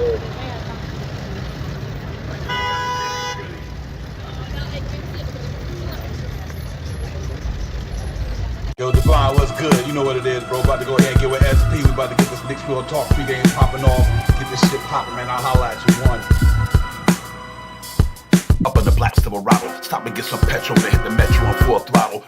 Yo, Divine, what's good? You know what it is, bro. About to go ahead and get with SP. We about to get this Knicks Real Talk pregame popping off. Get this shit popping, man. I'll holla at you. One. Up in the black Silverado, stop and get some petrol to hit the metro on full throttle.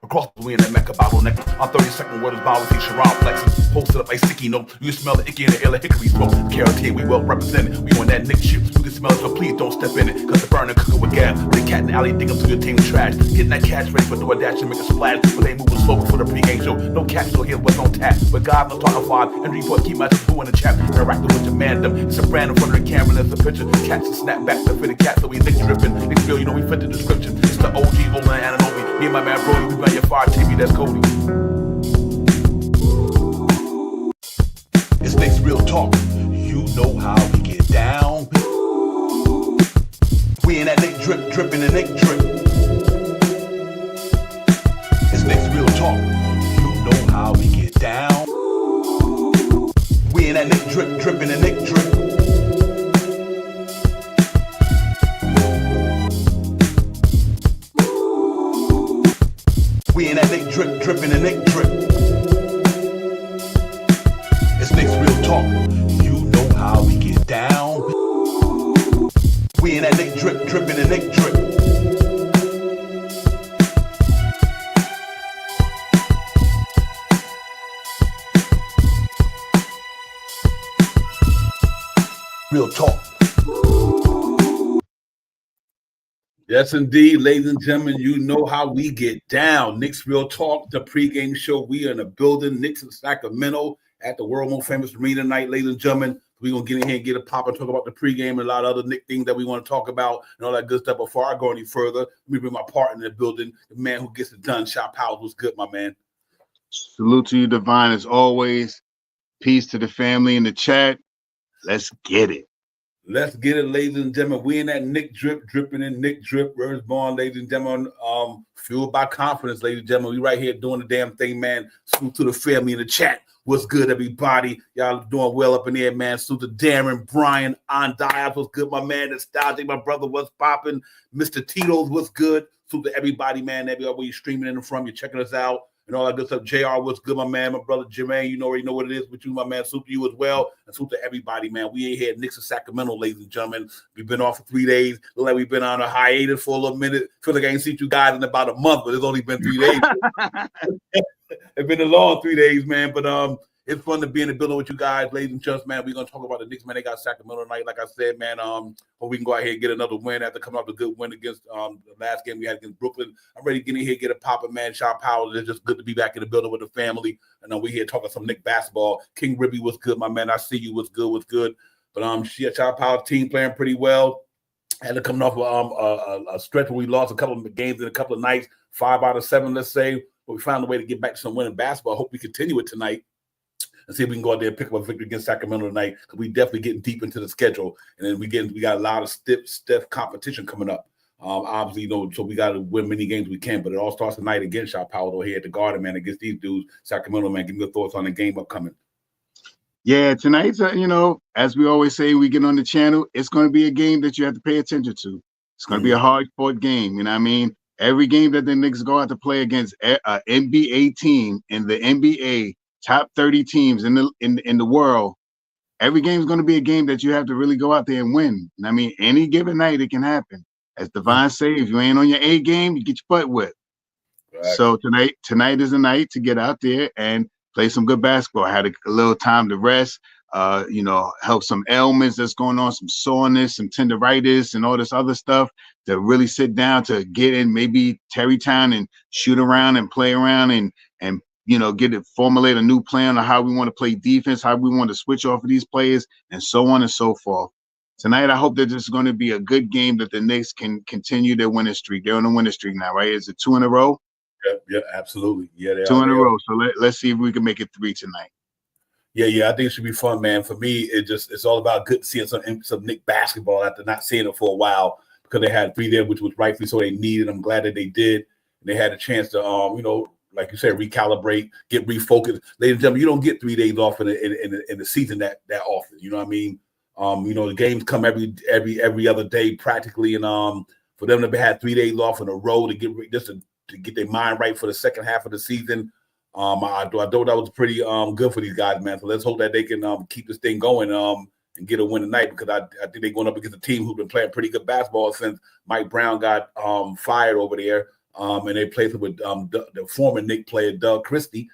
Across the way in that Mecca bottleneck. On 32nd word is bound with these Sharon flexes. Posted up like sticky note. You smell the icky and the ill hickory smoke. Carotene, we well represented. We on that Knicks shit. You can smell it, so please don't step in it. Cause the burner cooking with gas. The cat in the alley dig up through your team trash. Getting that cash ready for DoorDash and make a splash. But they moving slow for the pregame show. No cash, so here's what's on tap. But God, no talking five. And report, keep my boo in the chat. Interacting with your mandem. It's a brand in front of the camera. There's a picture. Catch and snap back to fit the cat. So we Knicks dripping. Knicks feel, you know, we fit the description. It's the OG, Olin, and Ananobi. Me and my man Brody, we run your fire TV. That's Cody. It's Knicks Real Talk. You know how we get down. We in that Knick drip, dripping the Knick drip. It's Knicks Real Talk. You know how we get down. We in that Knick drip, dripping the Knick drip. We in that Knick drip, dripping the Knick drip. It's Knicks Real Talk. You know how we get down. We in that Knick drip, dripping the Knick drip. Real talk. Yes, indeed, ladies and gentlemen, you know how we get down. Knicks Real Talk, the pregame show. We are in the building, Knicks in Sacramento at the world most famous arena tonight, ladies and gentlemen. We're going to get in here and get a pop and talk about the pregame and a lot of other Knick things that we want to talk about and all that good stuff. Before I go any further, let me bring my partner in the building, the man who gets it done, Shop Powell. What's good, my man? Salute to you, Divine, as always. Peace to the family in the chat. Let's get it. Let's get it, ladies and gentlemen. We in that Knick drip, dripping in Knick drip. Words born, ladies and gentlemen. Fueled by confidence, ladies and gentlemen. We right here doing the damn thing, man. Salute to the family in the chat. What's good, everybody? Y'all doing well up in there, man. Salute to Darren, Brian, on Diaz. What's good, my man? Nostalgic, my brother. What's popping? Mr. Tito's, what's good? Salute to everybody, man. Everywhere where you're streaming in from, you're checking us out. And all that good stuff. JR, what's good, my man? My brother Jermaine, you already know what it is with you, my man. Salute to you as well. And salute to everybody, man. We ain't here at Knicks in Sacramento, ladies and gentlemen. We've been off for 3 days. Look like we've been on a hiatus for a little minute. Feel like I ain't seen you guys in about a month, but it's only been 3 days. It's been a long 3 days, man. But it's fun to be in the building with you guys, ladies and gentlemen, man. We're going to talk about the Knicks, man. They got Sacramento tonight, like I said, man. Hope we can go out here and get another win after coming off a good win against the last game we had against Brooklyn. I'm ready to get in here, get a poppin', man. Shop Powell. It's just good to be back in the building with the family. And we here talking some Knicks basketball. King Ribby, what's good, my man? I see you. What's good? What's good? But Shop Powell's team playing pretty well. Had to come off a stretch where we lost a couple of games in a couple of nights, 5 out of 7, let's say. But we found a way to get back to some winning basketball. I hope we continue it tonight. And see if we can go out there and pick up a victory against Sacramento tonight, because we definitely getting deep into the schedule, and then we got a lot of stiff competition coming up. Obviously, so we got to win many games we can, but it all starts tonight against Shop Powell here at the Garden, man, against these dudes. Sacramento, man, give me your thoughts on the game upcoming. Yeah, tonight's, as we always say, we get on the channel, it's going to be a game that you have to pay attention to. It's going to be a hard-fought game, you know what I mean? Every game that the Knicks go out to play against an NBA team in the NBA, top 30 teams in the world, every game is going to be a game that you have to really go out there and win. And I mean, any given night, it can happen. As Divine say, if you ain't on your A game, you get your butt whipped. Right. So tonight is a night to get out there and play some good basketball. I had a little time to rest, help some ailments that's going on, some soreness, some tendinitis, and all this other stuff, to really sit down to get in maybe Terrytown and shoot around and play around and formulate a new plan on how we want to play defense, how we want to switch off of these players, and so on and so forth. Tonight, I hope that this is going to be a good game, that the Knicks can continue their winning streak. They're on a winning streak now, right? Is it 2 in a row? Yeah, absolutely. Yeah, they 2 in a row. So let's see if we can make it 3 tonight. Yeah, I think it should be fun, man. For me, it's all about good seeing some Knicks basketball after not seeing it for a while, because they had 3 there, which was rightfully so they needed. I'm glad that they did. And they had a chance to, like you said, recalibrate, get refocused. Ladies and gentlemen, you don't get 3 days off in the season that often. You know what I mean? The games come every other day practically, and for them to have 3 days off in a row to get their mind right for the second half of the season, I thought that was pretty good for these guys, man. So let's hope that they can keep this thing going and get a win tonight, because I think they're going up against a team who's been playing pretty good basketball since Mike Brown got fired over there, and they played with the former Knicks player Doug Christie.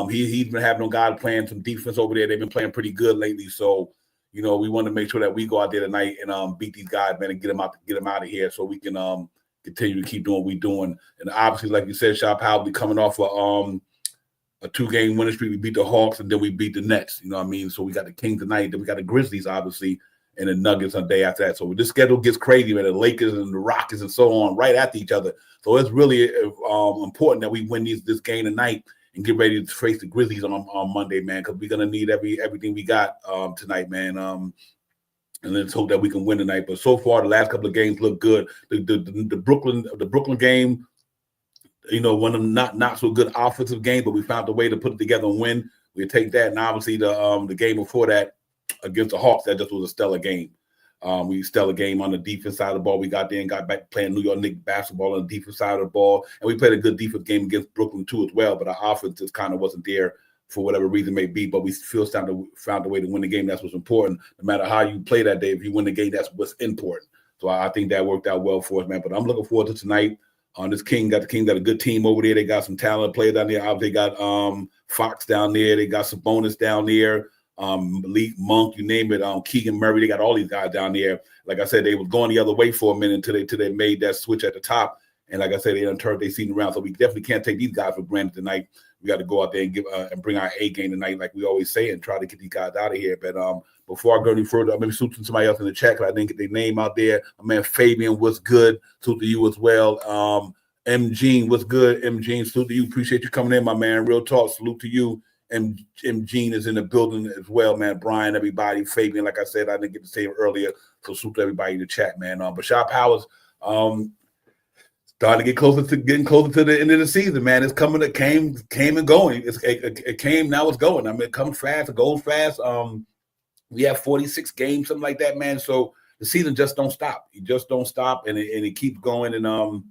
He's been having them guys playing some defense over there. They've been playing pretty good lately, so we want to make sure that we go out there tonight and beat these guys, man, and get them out of here, so we can continue to keep doing what we're doing. And obviously, like you said, Shop Howell be coming off a 2-game winning streak. We beat the Hawks, and then we beat the Nets. You know what I mean? So we got the Kings tonight, then we got the Grizzlies, obviously, and the Nuggets on the day after that. So this schedule gets crazy, man. The Lakers and the Rockets and so on right after each other. So it's really important that we win this game tonight and get ready to face the Grizzlies on Monday, man, because we're gonna need everything we got tonight, man. And let's hope that we can win tonight. But so far, the last couple of games look good. The Brooklyn game, one of them not so good offensive games, but we found a way to put it together and win. We'll take that. And obviously the game before that against the Hawks, that just was a stellar game. Stellar game on the defense side of the ball. We got there and got back playing New York Knicks basketball on the defense side of the ball. And we played a good defense game against Brooklyn too as well, but our offense just kind of wasn't there for whatever reason it may be, but we still found a way to win the game. That's what's important. No matter how you play that day, if you win the game, that's what's important. So I think that worked out well for us, man. But I'm looking forward to tonight. The Kings got a good team over there. They got some talented players down there. Obviously, they got Fox down there. They got Sabonis down there. Malik Monk, you name it. Keegan Murray. They got all these guys down there. Like I said, they was going the other way for a minute until they made that switch at the top. And like I said, they done turned their season around. So we definitely can't take these guys for granted tonight. We got to go out there and give and bring our A game tonight, like we always say, and try to get these guys out of here. But before I go any further, I'm maybe salute to somebody else in the chat, because I didn't get their name out there. My man Fabian, what's good? Salute to you as well. M. Gene, what's good? M. Gene, salute to you. Appreciate you coming in, my man. Real talk, salute to you. M. Gene is in the building as well, man. Brian, everybody. Fabian, like I said, I didn't get to say it earlier, so salute to everybody in the chat, man. But Shop Powers, starting to getting closer to the end of the season, man. It's coming. It came and going. It came. Now it's going. I mean, it comes fast. It goes fast. We have 46 games, something like that, man. So the season just don't stop. It just don't stop, and it keeps going. And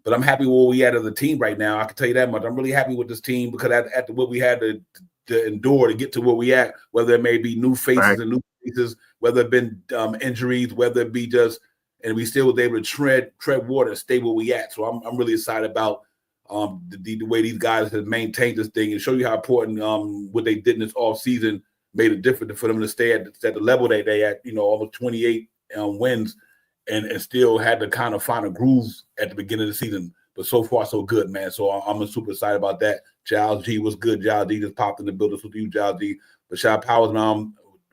but I'm happy where we at as a team right now. I can tell you that much. I'm really happy with this team, because after what we had to endure to get to where we at, whether it may be new faces and new faces, whether it been injuries, whether it be just. And we still was able to tread water and stay where we at. So I'm really excited about the way these guys have maintained this thing, and show you how important what they did in this off season made a difference for them to stay at the level that they at, almost 28 wins, and still had to kind of find a groove at the beginning of the season. But so far, so good, man. So I'm super excited about that. Giles G was good. Giles G just popped in the building. So to you, Giles G. But Shop Powers,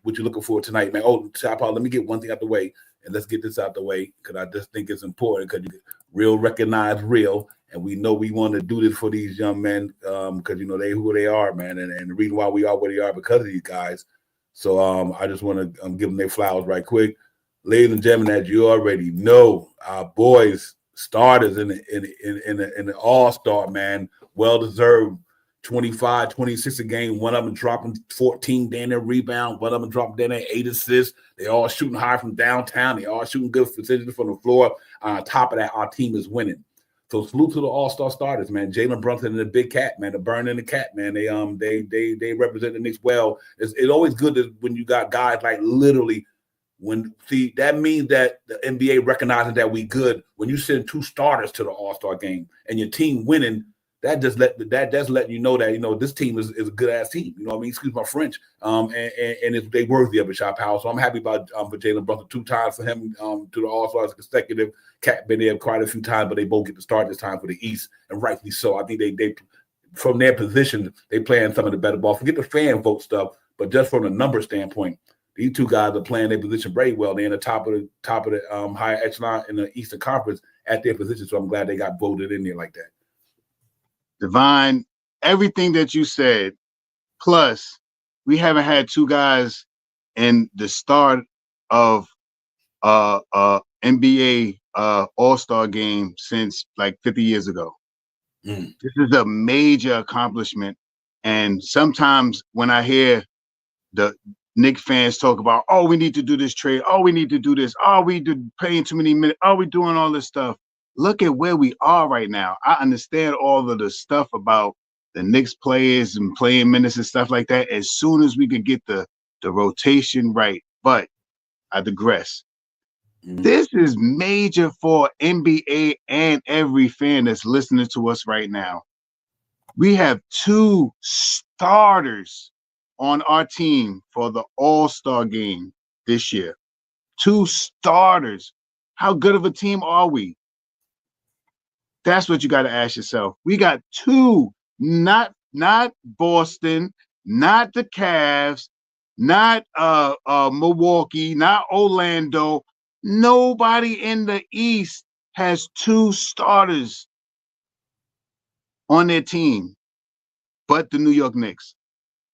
what you looking for tonight, man? Oh, Shop Powers, let me get one thing out the way. And let's get this out the way, because I just think it's important, because real recognize real. And we know we want to do this for these young men, because, they who they are, man. And the reason why we are where they are, because of these guys. So I just want to give them their flowers right quick. Ladies and gentlemen, as you already know, our boys, starters in the All-Star, man, well-deserved. 25, 26 a game. One of them dropping 14 down there rebound. One of them dropping down there 8 assists. They all shooting high from downtown. They all shooting good percentages from the floor. On top of that, our team is winning. So salute to the All-Star starters, man. Jalen Brunson and the Big Cat, man. The Burn and the Cat, man. They represent the Knicks well. It's always good when you got guys like literally. That means that the NBA recognizes that we good. When you send 2 starters to the All-Star game and your team winning, that just letting you know that this team is a good ass team. You know what I mean? Excuse my French. And they worthy of a Shop House. So I'm happy about for Jalen Brunson 2 times for him to the All-Stars consecutive. Cat been there quite a few times, but they both get to start this time for the East, and rightfully so. I think they from their position they playing some of the better ball. Forget the fan vote stuff, but just from the number standpoint, these 2 guys are playing their position very well. They're in the top of the higher echelon in the Eastern Conference at their position. So I'm glad they got voted in there like that. Divine, everything that you said, plus we haven't had 2 guys in the start of NBA All-Star game since like 50 years ago. This is a major accomplishment. And sometimes when I hear Knicks fans talk about, oh, we need to do this trade. Oh, we need to do this. Oh, we paying too many minutes. Oh, we doing all this stuff. Look at where we are right now. I understand all of the stuff about the Knicks players and playing minutes and stuff like that as soon as we could get the rotation right. But I digress. This is major for NBA and every fan that's listening to us right now. We have 2 starters on our team for the All-Star game this year. 2 starters. How good of a team are we? That's what you got to ask yourself. We got 2, not Boston, not the Cavs, not Milwaukee, not Orlando. Nobody in the East has 2 starters on their team but the New York Knicks.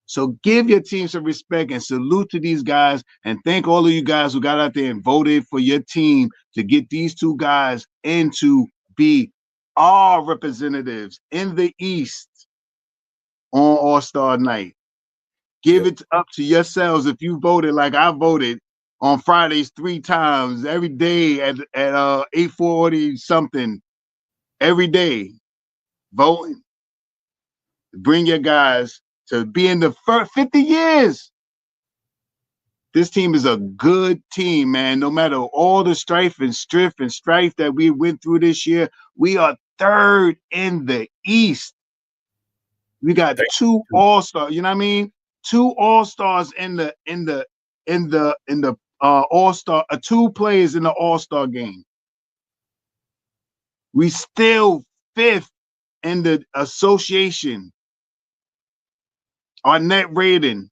So give your team some respect and salute to these guys, and thank all of you guys who got out there and voted for your team to get these 2 guys in to be our representatives in the East on All-Star Night. Give it up to yourselves if you voted like I voted on Fridays 3 times every day at 8:40 something every day. Voting. Bring your guys to be in the first 50 years. This team is a good team, man. No matter all the strife that we went through this year, we are 3rd in the East. We got 2 All-Stars. You know what I mean? 2 All-Stars in the All-Star, 2 players in the All-Star game. We still 5th in the association. Our net rating.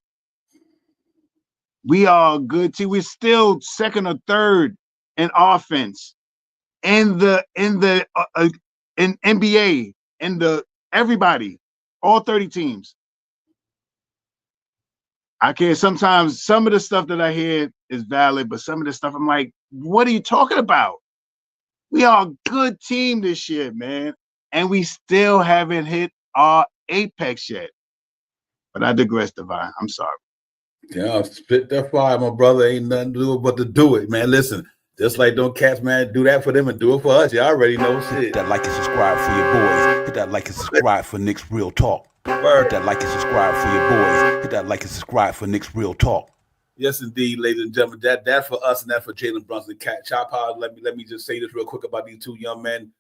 We are a good team. We're still 2nd or 3rd in offense. In NBA, everybody, all 30 teams. I can't. Sometimes some of the stuff that I hear is valid, but some of the stuff I'm like, what are you talking about? We are a good team this year, man. And we still haven't hit our apex yet. But I digress, Divine. I'm sorry. Yeah, spit that fire, my brother. Ain't nothing to do but to do it, man. Listen, just like them cats, man, do that for them and do it for us. You already know shit. Hit that like and subscribe for your boys. Hit that like and subscribe for Knicks Real Talk. Hit that like and subscribe for your boys. Hit that like and subscribe for Knicks Real Talk. Yes, indeed, ladies and gentlemen. That for us and that for Jalen Brunson. Cat Chop House. Let me just say this real quick about these 2 young men.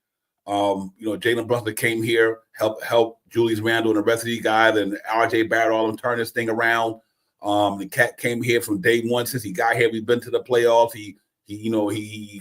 Jalen Brunson came here, help Julius Randle and the rest of these guys, and RJ Barrett, all of them turn this thing around. The Cat came here from day 1 since he got here. We've been to the playoffs. He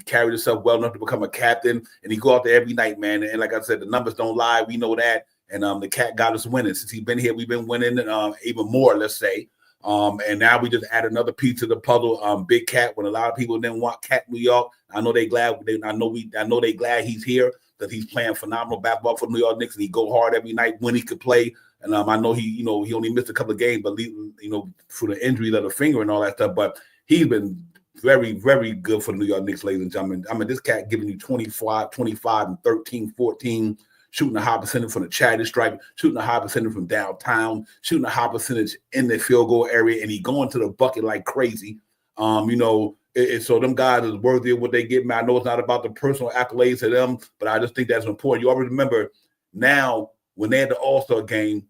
carried himself well enough to become a captain, and he go out there every night, man. And like I said, the numbers don't lie. We know that. And the Cat got us winning. Since he's been here, we've been winning even more, let's say. And now we just add another piece to the puzzle. Big Cat, when a lot of people didn't want Cat New York, I know they glad. I know they glad he's here, that he's playing phenomenal basketball for the New York Knicks, and he go hard every night when he could play. And I know he only missed a couple of games, but through the injury of the finger and all that stuff. But he's been very, very good for the New York Knicks, ladies and gentlemen. I mean, this cat giving you 25, and 13, 14, shooting a high percentage from the charity stripe, shooting a high percentage from downtown, shooting a high percentage in the field goal area, and he going to the bucket like crazy. So them guys is worthy of what they get. Man, I know it's not about the personal accolades to them, but I just think that's important. You always remember now when they had the All-Star game,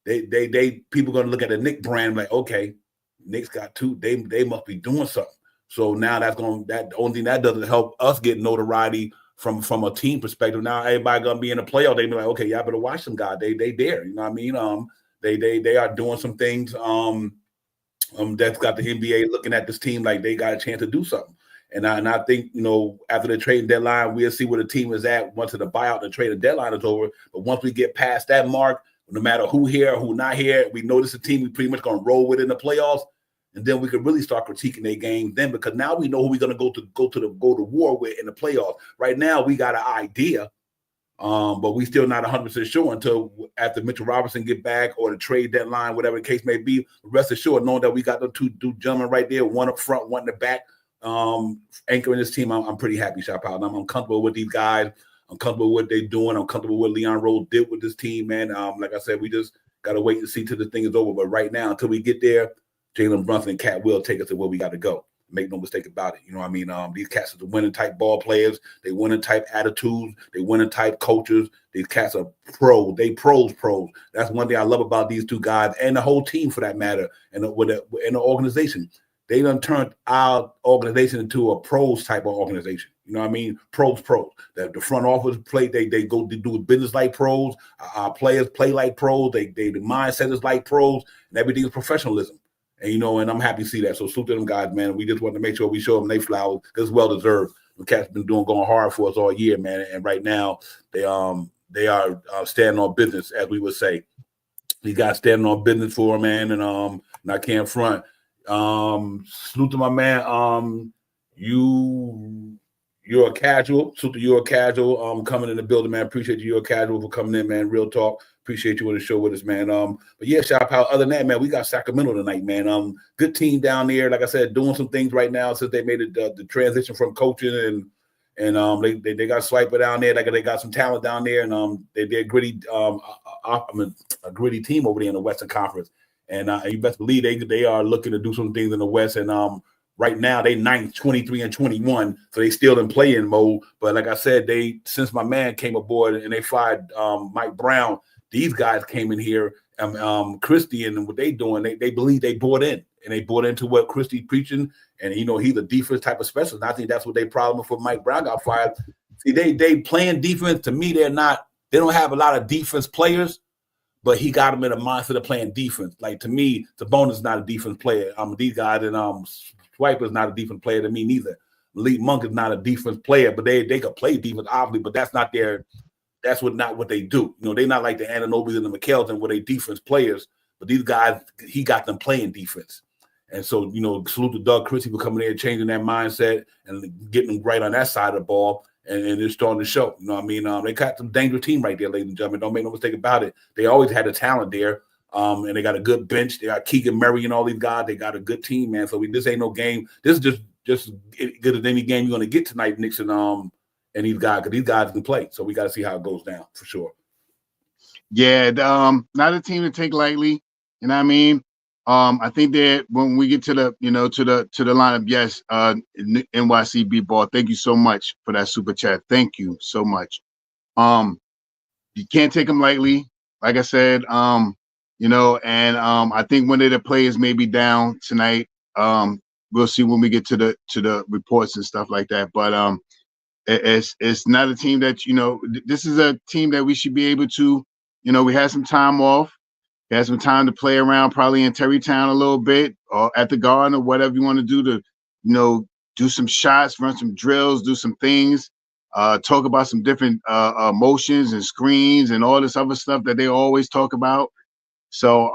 they people gonna look at the Knicks brand like, okay, Knicks got 2, they must be doing something. So now that the only thing that doesn't help us get notoriety from a team perspective. Now everybody gonna be in the playoff. They be like, okay, y'all better watch them guys. They there. You know what I mean? They are doing some things. That's got the NBA looking at this team like they got a chance to do something. And I think, after the trading deadline, we'll see where the team is at once the buyout and the trading deadline is over. But once we get past that mark, no matter who here or who not here, we know this is a team we pretty much going to roll with in the playoffs. And then we could really start critiquing their game then, because now we know who we're going to go to war with in the playoffs. Right now, we got an idea, but we still not 100% sure until after Mitchell Robinson get back or the trade deadline, whatever the case may be. Rest assured, knowing that we got the two gentlemen right there, one up front, one in the back, anchoring this team. I'm pretty happy, Shop Out. I'm comfortable with these guys. I'm comfortable with what they're doing. I'm comfortable with what Leon Rose did with this team, man. Like I said, we just got to wait and see till the thing is over. But right now, until we get there, Jalen Brunson and Cat will take us to where we got to go. Make no mistake about it. You know what I mean? These cats are the winning type ball players. They winning type attitudes. They winning type coaches. These cats are pros. They pros. That's one thing I love about these two guys and the whole team for that matter. And the organization, they done turned our organization into a pros type of organization. You know what I mean? Pros. The front office play. They go to do business like pros. Our players play like pros. The mindset is like pros, and everything is professionalism. And, you know, and I'm happy to see that. So salute to them guys, man. We just want to make sure we show them they flowers because it's well-deserved. The cats been going hard for us all year, man. And right now they are standing on business, as we would say. These guys standing on business for them, man. And I can't front. Salute to my man. You're a casual. Salute to you're a casual coming in the building, man. Appreciate you. You're a casual for coming in, man. Real talk. Appreciate you on the show with us, man. But yeah, shout out. Other than that, man, we got Sacramento tonight, man. Good team down there. Like I said, doing some things right now since they made it the transition from coaching and they got Swiper down there. They got some talent down there, and they're gritty. A gritty team over there in the Western Conference, and you best believe they are looking to do some things in the West. And right now they 9th, 23-21, so they still in play-in mode. But like I said, since my man came aboard and they fired Mike Brown. These guys came in here, Christie, and what they doing, they believe they bought in, and they bought into what Christie's preaching, and, you know, he's a defense type of specialist. And I think that's what they problem for Mike Brown got fired. See, they playing defense. To me, they don't have a lot of defense players, but he got them in a mindset of playing defense. Like, to me, Sabonis not a defense player. These guys, and Swiper's not a defense player to me neither. Malik Monk is not a defense player, but they could play defense, obviously, but that's not their – that's not what they do. You know, they're not like the Ananobis and the McKells where they defense players, but these guys, he got them playing defense. And so, you know, salute to Doug Christie for coming there, changing that mindset and getting them right on that side of the ball, and it's starting to show. You know what I mean? They got some dangerous team right there, ladies and gentlemen. Don't make no mistake about it. They always had the talent there, and they got a good bench. They got Keegan Murray and all these guys. They got a good team, man. So this ain't no game. This is just as good as any game you're going to get tonight, Knicks and these guys, because these guys can play. So we got to see how it goes down for sure. Yeah, not a team to take lightly. You know what I mean? I think that when we get to the lineup, yes, NYCB ball. Thank you so much for that super chat. Thank you so much. You can't take them lightly, like I said. And I think one of the players may be down tonight. We'll see when we get to the reports and stuff like that. But it's not a team that, this is a team that we should be able to, we had some time off. We had some time to play around probably in Terrytown a little bit or at the Garden or whatever you want to do to, do some shots, run some drills, do some things, talk about some different motions and screens and all this other stuff that they always talk about. So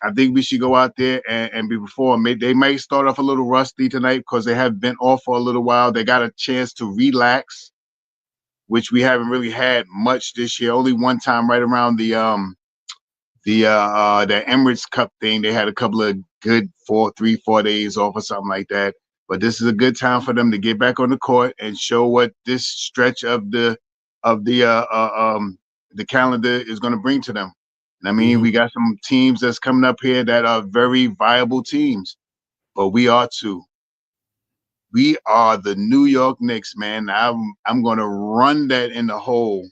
I think we should go out there and be perform. They may start off a little rusty tonight because they have been off for a little while. They got a chance to relax, which we haven't really had much this year. Only one time right around the Emirates Cup thing. They had a couple of good 4 days off or something like that. But this is a good time for them to get back on the court and show what this stretch of the calendar is going to bring to them. I mean, we got some teams that's coming up here that are very viable teams, but we are too. We are the New York Knicks, man. I'm going to run that in the hole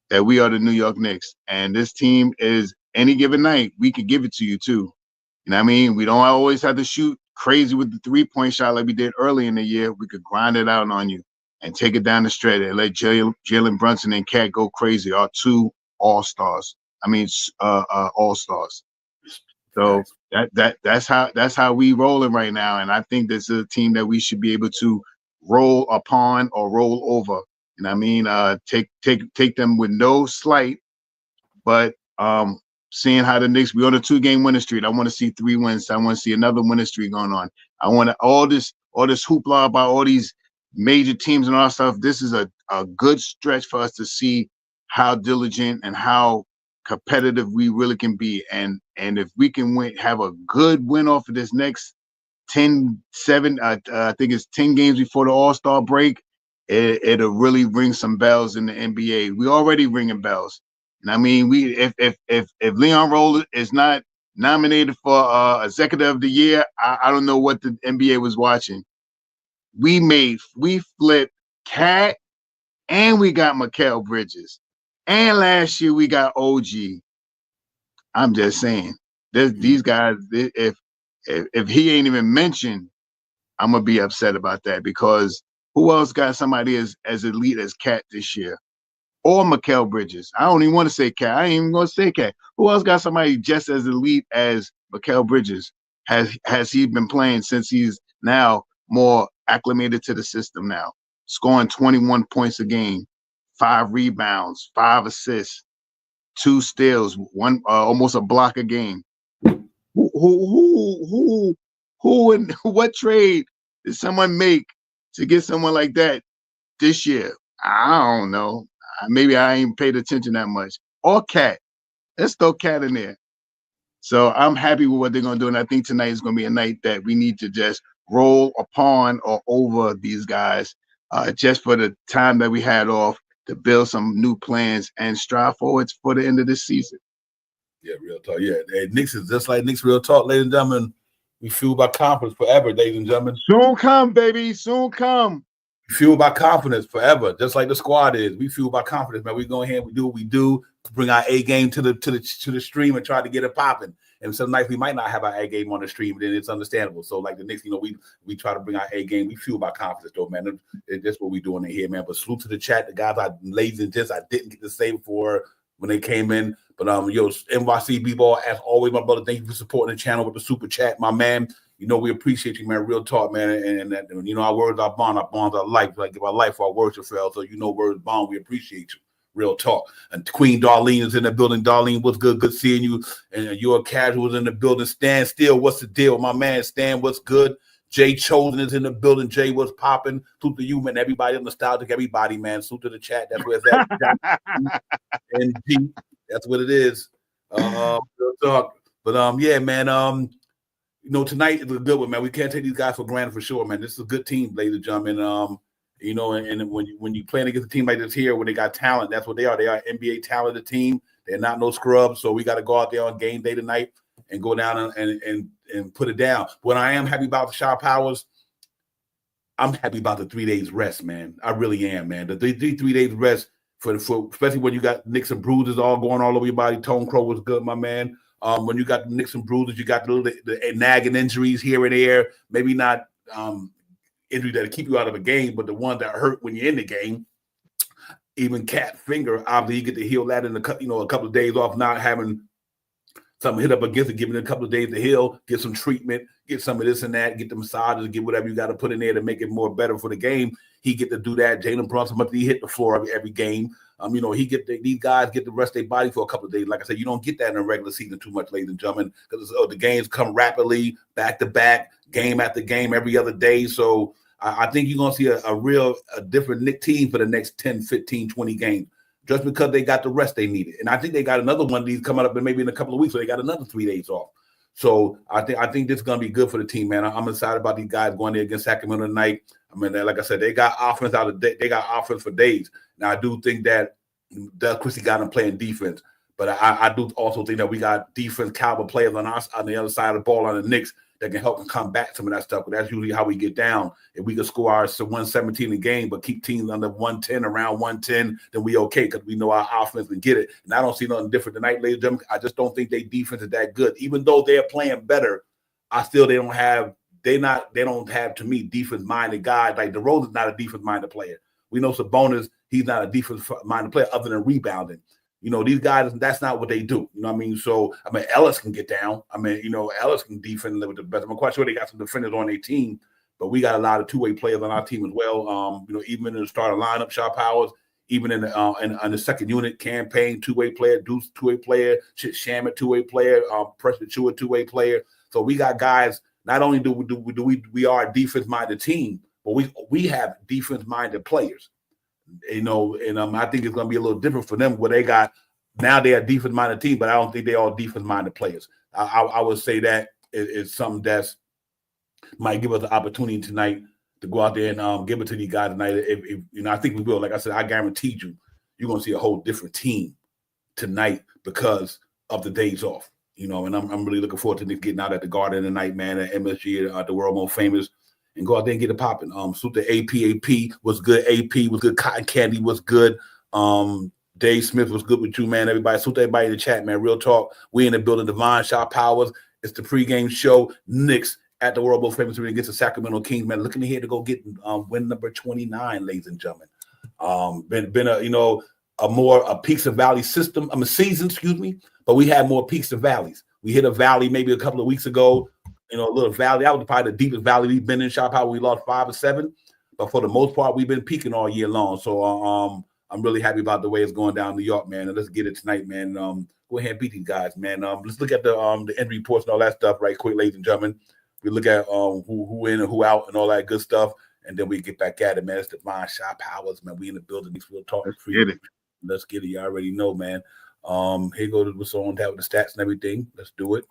that we are the New York Knicks. And this team is any given night, we could give it to you too. You know what I mean? We don't always have to shoot crazy with the 3-point shot like we did early in the year. We could grind it out on you and take it down the stretch and let Jalen Brunson and Cat go crazy. Our two all-stars. All-stars. So that's how we rolling right now. And I think this is a team that we should be able to roll upon or roll over. And I mean, take them with no slight, but seeing how the Knicks, we're on a 2-game winning streak. I want to see 3 wins. I want to see another winning streak going on. I want all this hoopla about all these major teams and all that stuff. This is a good stretch for us to see how diligent and how competitive we really can be. And if we can have a good win off of this next 10-7, I think it's 10 games before the All-Star break, it'll really ring some bells in the NBA. We already ringing bells. And I mean, if Leon Rose is not nominated for Executive of the Year. I don't know what the NBA was watching. We flipped Cat, and we got Mikal Bridges. And last year we got OG. I'm just saying, these guys, if he ain't even mentioned, I'm gonna be upset about that, because who else got somebody as elite as Cat this year? Or Mikal Bridges. I don't even want to say Cat. I ain't even gonna say Cat. Who else got somebody just as elite as Mikal Bridges? Has he been playing since he's now more acclimated to the system now? Scoring 21 points a game, 5 rebounds, 5 assists, 2 steals, one almost a block a game. Who and what trade did someone make to get someone like that this year? I don't know. Maybe I ain't paid attention that much. Or Cat. Let's throw Cat in there. So I'm happy with what they're going to do. And I think tonight is going to be a night that we need to just roll upon or over these guys just for the time that we had off to build some new plans and strive forwards for the end of this season. Yeah, real talk. Yeah, hey, Knicks is just like Knicks real talk, ladies and gentlemen. We fueled by confidence forever, ladies and gentlemen. Soon come, baby. Soon come. Fueled by confidence forever, just like the squad is. We fueled by confidence, man. We go ahead, we do what we do, bring our A game to the stream and try to get it popping. And some nights we might not have our A game on the stream, then it's understandable. So like the Knicks, we try to bring our A game. We fuel by confidence, though, man. That's what we doing in here, man. But salute to the chat, the guys ladies and gents, I didn't get to say before when they came in. But NYC B-Ball, as always, my brother, thank you for supporting the channel with the super chat, my man. We appreciate you, man. Real talk, man. And our words are bond, our bonds are life. Like give our life for our words to fail. So words bond. We appreciate you. Real talk. And Queen Darlene is in the building. Darlene, what's good? Good seeing you. And you're casuals in the building. Stan Steele, what's the deal? My man Stan, what's good? Jay Chosen is in the building. Jay, what's popping? Salute to you, man. Everybody, nostalgic, everybody, man. Salute to the chat. That's where it's at. And that's what it is. Real talk. But yeah, man. Tonight is a good one, man. We can't take these guys for granted for sure, man. This is a good team, ladies and gentlemen. And when you playing against a team like this here, when they got talent, that's what they are. They are NBA talented team. They're not no scrubs. So we got to go out there on game day tonight and go down and put it down. But I am happy about the Shaw Powers. I'm happy about the 3 days rest, man. I really am, man. The 3 days rest for especially when you got nicks and bruises all going all over your body. Tone Crow was good, my man. When you got the nicks and bruises, you got the nagging injuries here and there. Maybe not injuries that keep you out of a game, but the ones that hurt when you're in the game. Even Cat finger, obviously, you get to heal that in a couple of days off, not having something hit up against it, giving it a couple of days to heal, get some treatment, get some of this and that, get the massages, get whatever you got to put in there to make it more better for the game. He get to do that. Jalen Brunson, but he hit the floor every game. These guys get to rest their body for a couple of days. Like I said, you don't get that in a regular season too much, ladies and gentlemen, because the games come rapidly, back to back, game after game, every other day. So I think you're going to see a different Knicks team for the next 10, 15, 20 games, just because they got the rest they needed. And I think they got another one of these coming up in maybe in a couple of weeks, so they got another 3 days off. So I think this is going to be good for the team, man. I'm excited about these guys going there against Sacramento tonight. I mean, like I said, they got offense they got offense for days. Now, I do think that Doug Christie got them playing defense, but I do also think that we got defense caliber players on the other side of the ball on the Knicks that can help them combat some of that stuff. But that's usually how we get down. If we can score our 117 a game, but keep teams under 110, around 110, then we okay, because we know our offense can get it. And I don't see nothing different tonight, ladies and gentlemen. I just don't think their defense is that good. Even though they're playing better, they don't have to me defense-minded guys. Like DeRozan's not a defense-minded player. We know Sabonis, he's not a defense-minded player other than rebounding. These guys, that's not what they do. You know what I mean? So, Ellis can get down. Ellis can defend with the best. I'm quite sure they got some defenders on their team, but we got a lot of two-way players on our team as well. Even in the starting lineup, Shaw Powers, even in the second unit campaign, two-way player, Deuce, two-way player, Shamet, two-way player, Preston Chua, two-way player. So we got guys. Not only do we are a defense-minded team, but we have defense-minded players. And I think it's going to be a little different for them. Where they got now, they are a defense-minded team, but I don't think they all defense-minded players. I would say that is something that's might give us the opportunity tonight to go out there and give it to these guys tonight. If I think we will. Like I said, I guarantee you're going to see a whole different team tonight because of the days off. You know, and I'm really looking forward to getting out at the Garden tonight, man, at MSG, at the World Most Famous, and go out there and get it popping. Salute to AP was good. AP was good. Cotton Candy was good. Dave Smith was good with you, man. Everybody, salute to everybody in the chat, man. Real talk. We in the building. Divine Shot Powers. It's the pregame show. Knicks at the World Most Famous Arena against the Sacramento Kings, man. Looking here to go get win number 29, ladies and gentlemen. Been a peaks and valleys system. I'm a season, excuse me, but we had more peaks and valleys. We hit a valley maybe a couple of weeks ago. You know, a little valley. That was probably the deepest valley we've been in. Shop how we lost 5 or 7, but for the most part, we've been peaking all year long. So I'm really happy about the way it's going down in New York, man. And let's get it tonight, man. Go ahead and beat these guys, man. Let's look at the injury reports and all that stuff right quick, ladies and gentlemen. We look at who in and who out and all that good stuff, and then we get back at it, man. It's Divine Shot Powers, man. We in the building. We'll talk. Let's get it. You already know, man. Here goes what's on that with the stats and everything. Let's do it.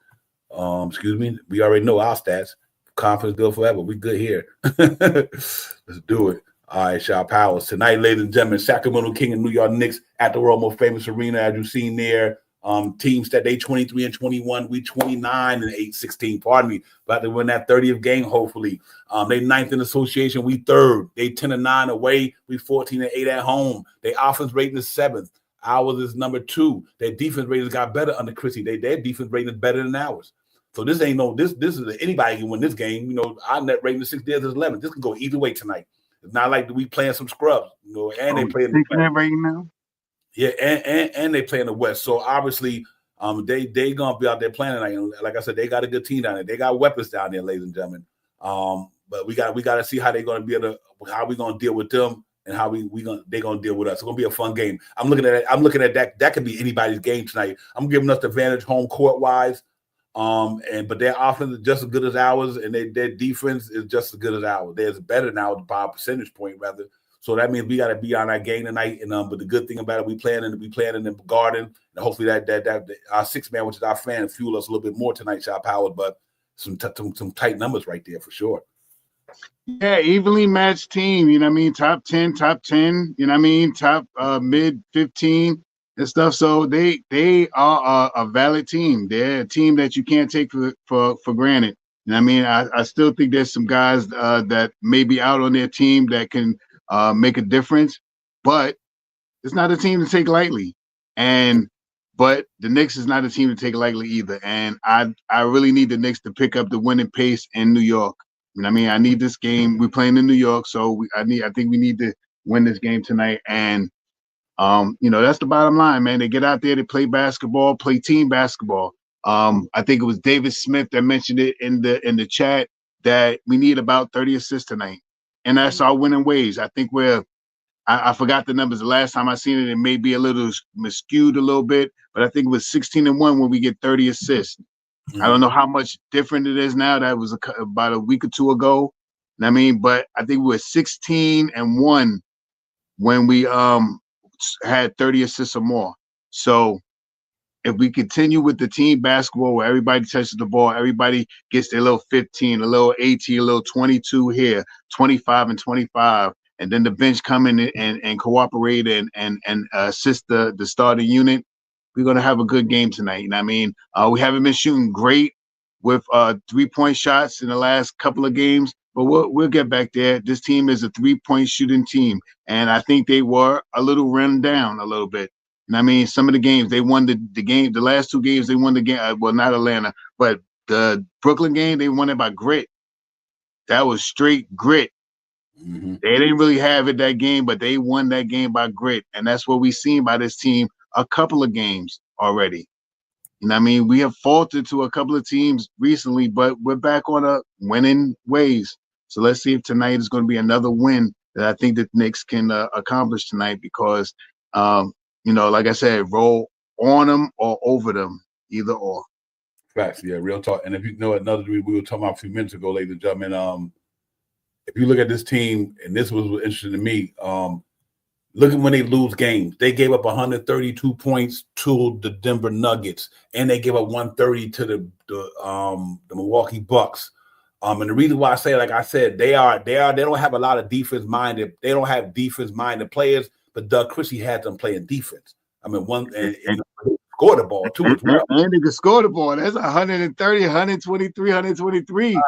Excuse me. We already know our stats. Confidence built forever. We good here. Let's do it. All right, Shot Powers. Tonight, ladies and gentlemen, Sacramento King and New York Knicks at the World Most Famous Arena, as you've seen there. Teams that they 23 and 21, we 29 and 8-16. Pardon me, about to win that 30th game. Hopefully, they 9th in association. We 3rd. They 10 and 9 away. We 14 and 8 at home. Their offense rating is 7th. Ours is number 2. Their defense rating got better under Chrissy. Their defense rating is better than ours. So this ain't no this is anybody can win this game. You know, our net rating is 6. Theirs is 11. This can go either way tonight. It's not like we playing some scrubs, you know, and they playing the net rating now. Yeah, and they play in the West. So obviously, they gonna be out there playing tonight. And like I said, they got a good team down there. They got weapons down there, ladies and gentlemen. But we got to see how they're gonna be able to, how we gonna deal with them and how they gonna deal with us. It's gonna be a fun game. I'm looking at that. That could be anybody's game tonight. I'm giving us the advantage home court wise. But their offense is just as good as ours, and their defense is just as good as ours. They're better now by a percentage point rather. So that means we got to be on our game tonight. And but the good thing about it, we playing in the Garden, and hopefully that our 6 man, which is our fan, fuel us a little bit more tonight, Shot Powers. But some tight numbers right there for sure. Yeah, evenly matched team. You know what I mean? Top 10. You know what I mean? Top mid 15 and stuff. So they are a valid team. They're a team that you can't take for granted. You know what I mean? I still think there's some guys that may be out on their team that can make a difference, but it's not a team to take lightly. But the Knicks is not a team to take lightly either. And I really need the Knicks to pick up the winning pace in New York. You know what I mean? I need this game. We're playing in New York, so I think we need to win this game tonight. And you know, that's the bottom line, man. They get out there, they play basketball, play team basketball. I think it was David Smith that mentioned it in the chat that we need about 30 assists tonight. And that's our winning ways. I think I forgot the numbers. The last time I seen it, it may be a little skewed a little bit, but I think it was 16-1 when we get 30 assists. I don't know how much different it is now. That was about a week or 2 ago. I mean, but I think we were 16-1 when we had 30 assists or more. So if we continue with the team basketball where everybody touches the ball, everybody gets their little 15, a little 18, a little 22 here, 25 and 25, and then the bench come in and cooperate and assist the starting unit, we're going to have a good game tonight. You know what I mean? We haven't been shooting great with 3-point shots in the last couple of games, but we'll get back there. This team is a 3-point shooting team, and I think they were a little run down a little bit. And I mean, some of the games they won the game. The last 2 games they won the game. Well, not Atlanta, but the Brooklyn game they won it by grit. That was straight grit. Mm-hmm. They didn't really have it that game, but they won that game by grit, and that's what we've seen by this team a couple of games already. You know what I mean? We have faltered to a couple of teams recently, but we're back on a winning ways. So let's see if tonight is going to be another win that I think that Knicks can accomplish tonight because, you know, like I said, roll on them or over them, either or. Facts, yeah, real talk. And if you know another we were talking about a few minutes ago, ladies and gentlemen, if you look at this team, and this was interesting to me, look at when they lose games. They gave up 132 points to the Denver Nuggets, and they gave up 130 to the Milwaukee Bucks. And the reason why I say, like I said, they don't have a lot of defense minded. They don't have defense minded players, but Doug Christie had them playing defense. I mean, score the ball too as well. And they can score the ball. That's 130, 123, 123.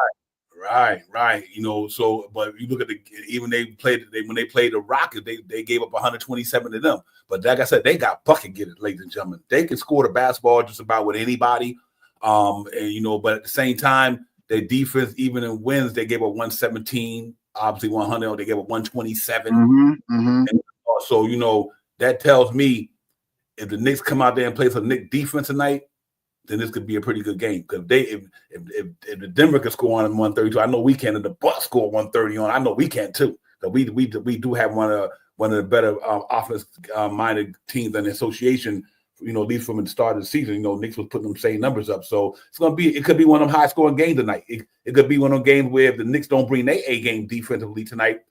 Right. You know, so but you look at when they played the Rockets, they gave up 127 to them. But like I said, they got bucket getters, ladies and gentlemen. They can score the basketball just about with anybody. And you know, but at the same time, their defense, even in wins, they gave up 117, obviously 100. They gave up 127. And so you know that tells me if the Knicks come out there and play some Knicks defense tonight, then this could be a pretty good game. Because if the Denver can score on 132, I know we can. If the Bucks score 130 on, I know we can too. Because we do have one of the better offense minded teams in the association. You know, at least from the start of the season, you know, Knicks was putting them same numbers up. So it could be one of them high scoring games tonight. It could be one of them games where if the Knicks don't bring their A game defensively tonight,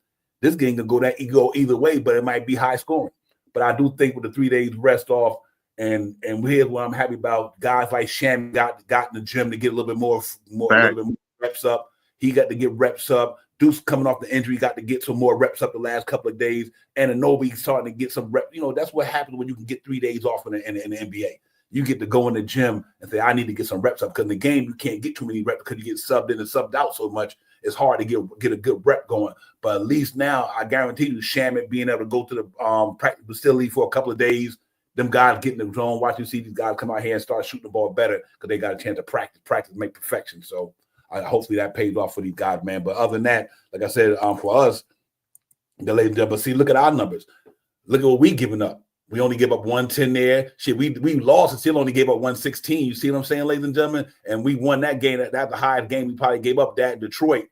this game could go either way, but it might be high scoring. But I do think with the 3 days rest off, and here's what I'm happy about: guys like Sham got in the gym to get a little bit more reps up. He got to get reps up. Deuce coming off the injury got to get some more reps up the last couple of days, and Anobi starting to get some reps. You know, that's what happens when you can get 3 days off in the NBA. You get to go in the gym and say, I need to get some reps up, because in the game you can't get too many reps because you get subbed in and subbed out so much. It's hard to get a good rep going. But at least now I guarantee you, Shamit being able to go to the practice facility for a couple of days, them guys getting in the zone, watch you see these guys come out here and start shooting the ball better because they got a chance to practice, make perfection. So hopefully that pays off for these guys, man. But other than that, like I said, for us, the ladies and gentlemen, see, look at our numbers. Look at what we giving up. We only give up 110 there. Shit, we lost and still only gave up 116. You see what I'm saying, ladies and gentlemen? And we won that game. That's the highest game we probably gave up, that in Detroit.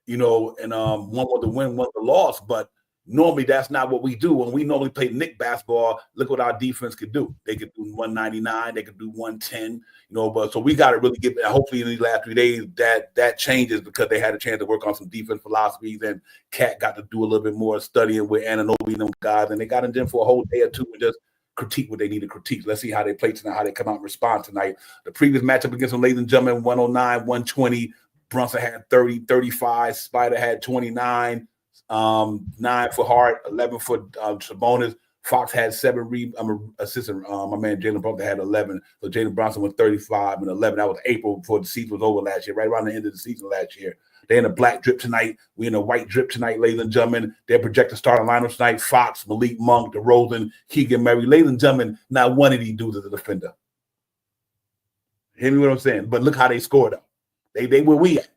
You know, and one was the win, one the loss. But normally that's not what we do. When we normally play Knicks basketball, look what our defense could do. They could do 199, they could do 110, you know, but so we got to really get, hopefully in these last 3 days that changes, because they had a chance to work on some defense philosophies, and Cat got to do a little bit more studying with Anunoby and them guys, and they got in gym for a whole day or two and just critique what they need to critique. Let's see how they play tonight, how they come out and respond tonight. The previous matchup against them, ladies and gentlemen, 109, 120. Brunson had 30, 35. Spider had 29, 9 for Hart, 11 for Sabonis. Fox had 7 assists. My man Jalen Brunson had 11. So Jalen Brunson was 35 and 11. That was April before the season was over last year, right around the end of the season last year. They're in a black drip tonight. We in a white drip tonight, ladies and gentlemen. They're projected starting lineup tonight: Fox, Malik Monk, DeRozan, Keegan Murray. Ladies and gentlemen, not one of these dudes is a defender. Hear me what I'm saying? But look how they scored up. They where we at.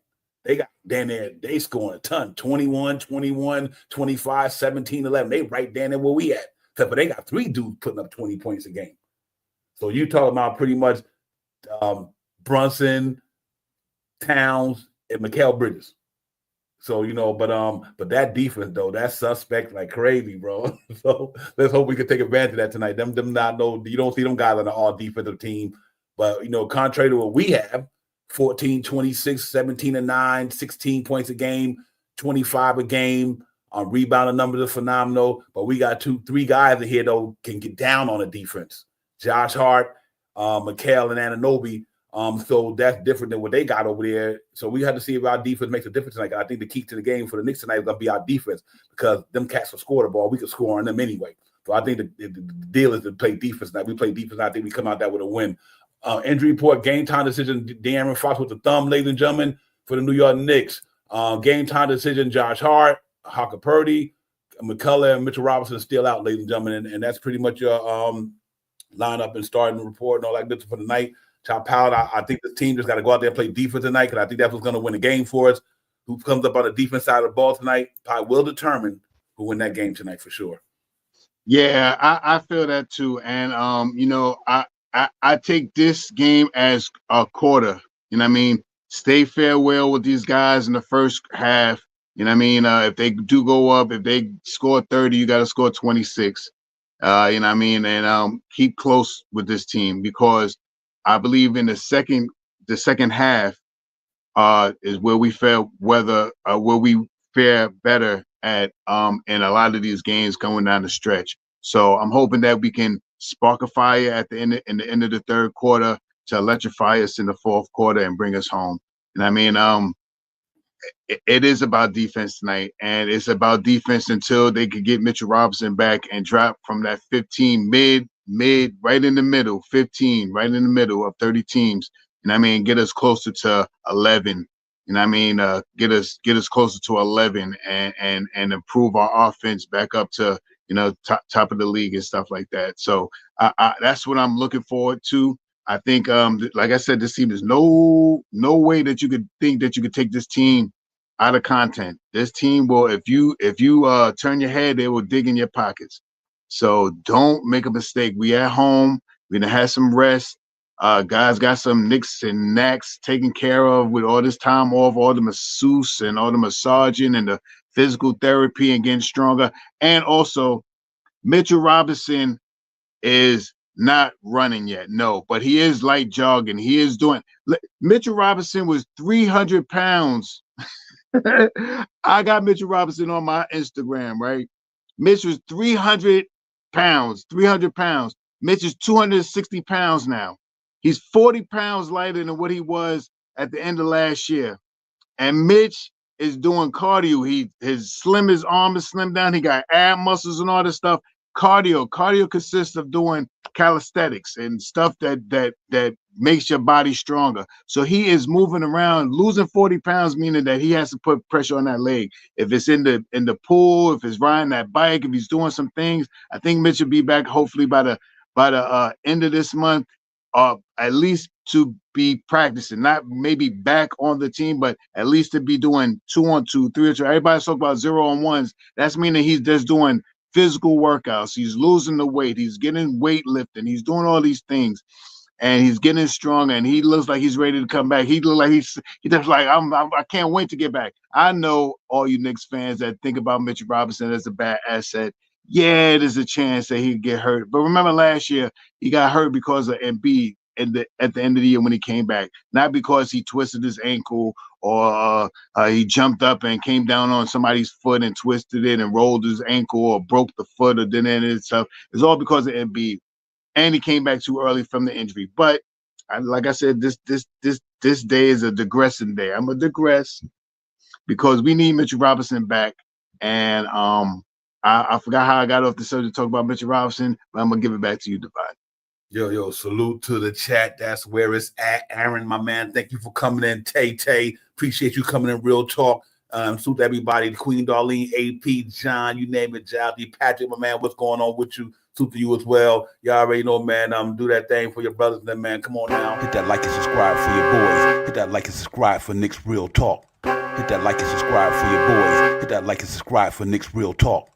They got down there, they scoring a ton. 21, 21, 25, 17, 11. They right down there where we at. But they got 3 dudes putting up 20 points a game. So you talking about pretty much Brunson, Towns, and Mikal Bridges. So, you know, but that defense, though, that's suspect like crazy, bro. So let's hope we can take advantage of that tonight. Them not know, you don't see them guys on the all defensive team. But, you know, contrary to what we have, 14, 26, 17 and 9, 16 points a game, 25 a game. Rebounding numbers are phenomenal. But we got 2-3 guys in here, though, can get down on the defense. Josh Hart, Mikal, and Anunoby. So that's different than what they got over there. So we have to see if our defense makes a difference tonight. I think the key to the game for the Knicks tonight is going to be our defense, because them cats will score the ball. We can score on them anyway. So I think the deal is to play defense tonight. We play defense. I think we come out there with a win. Injury report, game time decision, De'Aaron Fox with the thumb, ladies and gentlemen, for the New York Knicks. Game time decision, Josh Hart, Haka Purdy, McCullough, and Mitchell Robinson still out, ladies and gentlemen. And that's pretty much your lineup and starting report and all that good stuff for the night. Chop out. I think this team just got to go out there and play defense tonight, because I think that's what's going to win the game for us. Who comes up on the defense side of the ball tonight probably will determine who win that game tonight for sure. Yeah, I feel that too. And, you know, I take this game as a quarter. You know what I mean? Stay farewell with these guys in the first half. You know what I mean? If they do go up, if they score 30, you got to score 26. You know what I mean? And keep close with this team, because I believe in the second half is where we fare better at in a lot of these games going down the stretch. So I'm hoping that we can spark a fire at the end of the third quarter to electrify us in the fourth quarter and bring us home. And I mean, it is about defense tonight, and it's about defense until they could get Mitchell Robinson back and drop from that 15 mid right in the middle, 15, right in the middle of 30 teams. And I mean, get us closer to 11. And I mean, get us closer to 11 and improve our offense back up to, top of the league and stuff like that. So that's what I'm looking forward to. I think, like I said, this team is no way that you could think that you could take this team out of content. This team will, if you turn your head, they will dig in your pockets. So don't make a mistake. We at home. We're gonna have some rest. Guys got some nicks and knacks taken care of with all this time off, all the masseuse and all the massaging and the physical therapy and getting stronger. And also, Mitchell Robinson is not running yet, no, but he is light jogging. He is doing. Mitchell Robinson was 300 pounds. I got Mitchell Robinson on my Instagram, right? Mitch was 300 pounds. Mitch is 260 pounds now. He's 40 pounds lighter than what he was at the end of last year. And Mitch is doing cardio. His arm is slimmed down. He got ab muscles and all this stuff. Cardio consists of doing calisthenics and stuff that makes your body stronger. So he is moving around, losing 40 pounds, meaning that he has to put pressure on that leg. If it's in the pool, if it's riding that bike, if he's doing some things, I think Mitch will be back hopefully by the end of this month, at least to be practicing, not maybe back on the team, but at least to be doing 2-on-2, 3-on-2. Everybody's talking about 0-on-1s. That's meaning he's just doing physical workouts. He's losing the weight. He's getting weightlifting. He's doing all these things, and he's getting stronger. And he looks like he's ready to come back. He looks like he's just like I can't wait to get back. I know all you Knicks fans that think about Mitchell Robinson as a bad asset. Yeah, there's a chance that he'd get hurt. But remember last year he got hurt because of Embiid at the end of the year when he came back, not because he twisted his ankle or he jumped up and came down on somebody's foot and twisted it and rolled his ankle or broke the foot or did any of this stuff. It's all because of Embiid, and he came back too early from the injury. But like I said, this day is a digressing day. I'm gonna digress because we need Mitchell Robinson back, and I forgot how I got off the subject to talk about Mitchell Robinson, but I'm gonna give it back to you, Divine. Yo, salute to the chat. That's where it's at. Aaron, my man, thank you for coming in. Tay, appreciate you coming in. Real talk. Salute to everybody. Queen Darlene, AP, John, you name it. Jaldi, Patrick, my man, what's going on with you? Salute to you as well. Y'all already know, man. Do that thing for your brothers, then, man. Come on now. Hit that like and subscribe for your boys. Hit that like and subscribe for Knicks Real Talk. Hit that like and subscribe for your boys. Hit that like and subscribe for Knicks Real Talk.